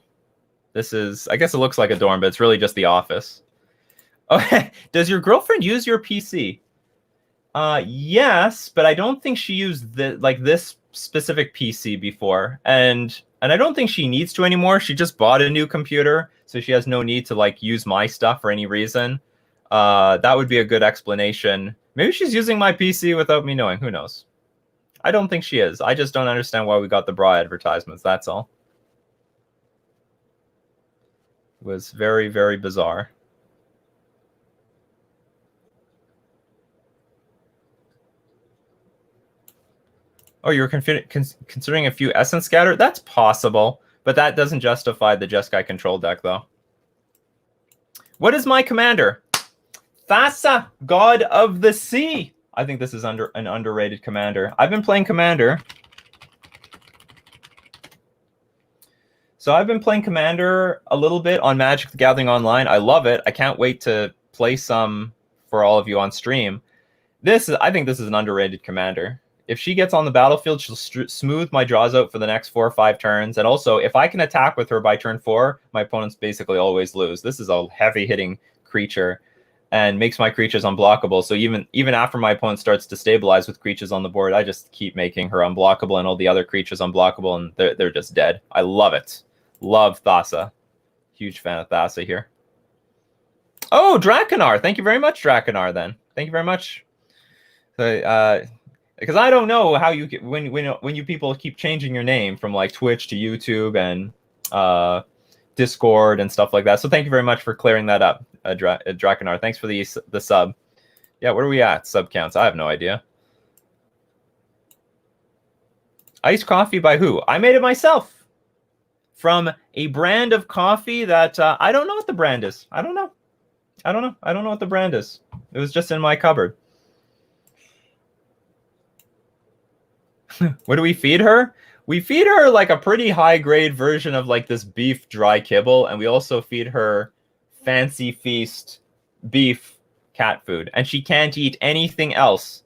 This is, I guess it looks like a dorm, but it's really just the office. Oh, does your girlfriend use your PC? Yes, but I don't think she used this specific PC before, and I don't think she needs to anymore. She just bought a new computer, so she has no need to like use my stuff for any reason. That would be a good explanation. Maybe she's using my PC without me knowing. Who knows? I don't think she is. I just don't understand why we got the bra advertisements. That's all. It was very, very bizarre. Oh, you're considering a few Essence Scatter? That's possible, but that doesn't justify the Jeskai Control deck, though. What is my commander? Thassa, God of the Sea. I think this is an underrated commander. I've been playing Commander. So I've been playing Commander a little bit on Magic the Gathering Online. I love it. I can't wait to play some for all of you on stream. I think this is an underrated commander. If she gets on the battlefield, she'll smooth my draws out for the next 4 or 5 turns. And also, if I can attack with her by turn 4, my opponents basically always lose. This is a heavy-hitting creature and makes my creatures unblockable. So even after my opponent starts to stabilize with creatures on the board, I just keep making her unblockable and all the other creatures unblockable, and they're just dead. I love it. Love Thassa. Huge fan of Thassa here. Oh, Dracanar. Thank you very much, Dracanar, then. Thank you very much. Because I don't know how you when you people keep changing your name from like Twitch to YouTube and Discord and stuff like that. So thank you very much for clearing that up, Dracanar. Thanks for the sub. Yeah, where are we at? Sub counts. I have no idea. Iced coffee by who? I made it myself from a brand of coffee that I don't know what the brand is. I don't know what the brand is. It was just in my cupboard. What do we feed her? We feed her like a pretty high grade version of like this beef dry kibble, and we also feed her fancy feast beef cat food, and she can't eat anything else.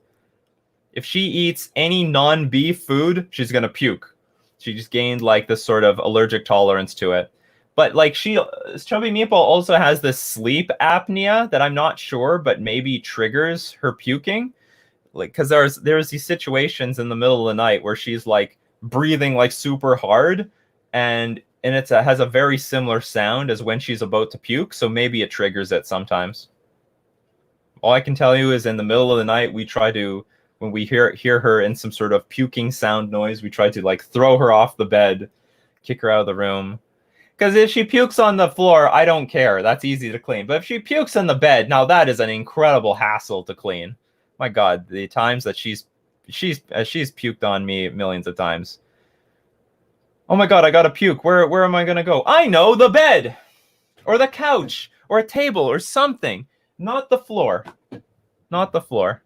If she eats any non-beef food, she's gonna puke. She just gained like this sort of allergic tolerance to it. But like Chubby Meeple also has this sleep apnea that I'm not sure, but maybe triggers her puking. Like, because there's these situations in the middle of the night where she's like breathing like super hard, and it has a very similar sound as when she's about to puke, so maybe it triggers it sometimes. All I can tell you is in the middle of the night, we try to, when we hear her in some sort of puking sound noise, we try to like throw her off the bed, kick her out of the room. Because if she pukes on the floor, I don't care. That's easy to clean. But if she pukes in the bed, now that is an incredible hassle to clean. My God, the times that she's puked on me millions of times. Oh my God, I gotta puke. Where am I gonna go? I know, the bed, or the couch, or a table, or something. Not the floor. Not the floor.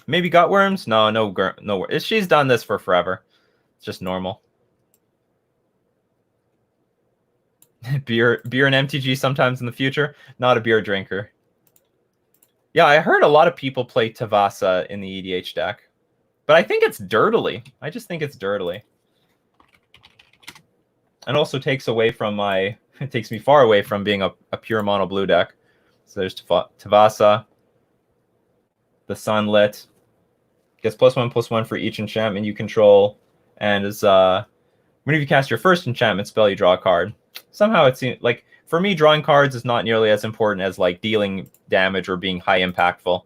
Maybe gutworms? No. She's done this for forever. It's just normal. beer and MTG sometimes in the future. Not a beer drinker. Yeah, I heard a lot of people play Tavasa in the EDH deck. But I think it's dirtily. I just think it's dirtily. And also takes away from it takes me far away from being a pure mono blue deck. So there's Tavasa. The Sunlit. Gets +1/+1 for each enchantment you control. And is whenever you cast your first enchantment spell, you draw a card. Somehow it seems like, for me, drawing cards is not nearly as important as like dealing damage or being high impactful.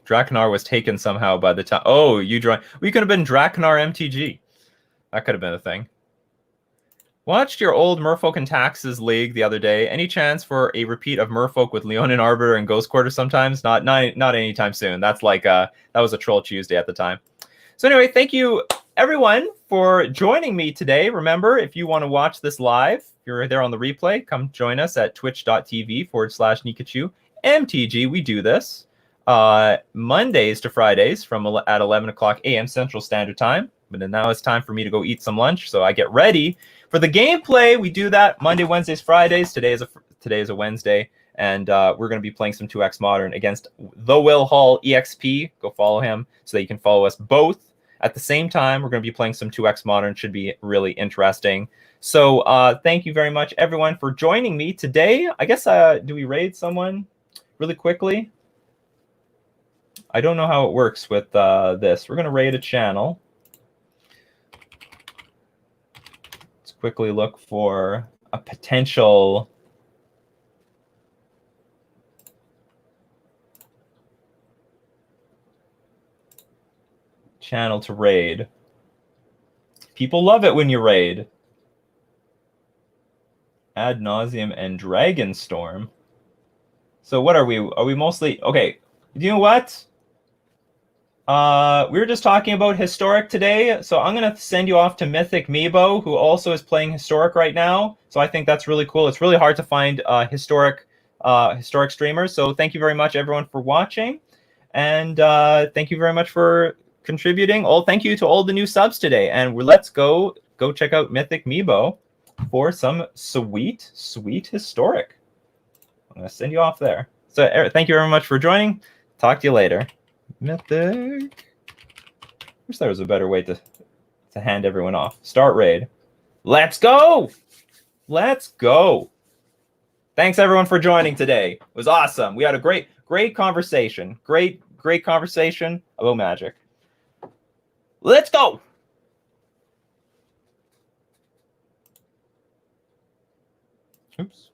Dracanar was taken somehow by the time. Oh, we could have been Dracanar MTG. That could have been a thing. Watched your old Merfolk and Taxes League the other day. Any chance for a repeat of Merfolk with Leonin Arbiter and Ghost Quarter sometimes? Not anytime soon. That's like that was a Troll Tuesday at the time. So anyway, thank you everyone for joining me today. Remember, if you want to watch this live, if you're there on the replay, come join us at twitch.tv/Nikachu MTG. We do this Mondays to Fridays at 11 o'clock a.m. Central Standard Time. But now it's time for me to go eat some lunch, so I get ready for the gameplay. We do that Monday, Wednesdays, Fridays. Today is a Wednesday, and we're going to be playing some 2X Modern against the Will Hall EXP. Go follow him so that you can follow us both at the same time. We're going to be playing some 2X Modern. Should be really interesting. So thank you very much, everyone, for joining me today. I guess do we raid someone really quickly? I don't know how it works with this. We're going to raid a channel. Quickly look for a potential channel to raid. People love it when you raid. Ad Nauseam and Dragonstorm. So what are we? Are we mostly... Okay, you know what? We were just talking about Historic today, so I'm going to send you off to Mythic Meebo, who also is playing Historic right now. So I think that's really cool. It's really hard to find historic streamers. So thank you very much, everyone, for watching. And thank you very much for contributing. Thank you to all the new subs today. And let's go check out Mythic Meebo for some sweet, sweet Historic. I'm going to send you off there. So thank you very much for joining. Talk to you later. Mythic. Wish there was a better way to hand everyone off. Start raid. Let's go! Let's go! Thanks everyone for joining today. It was awesome. We had a great conversation. Great conversation about Magic. Let's go! Oops.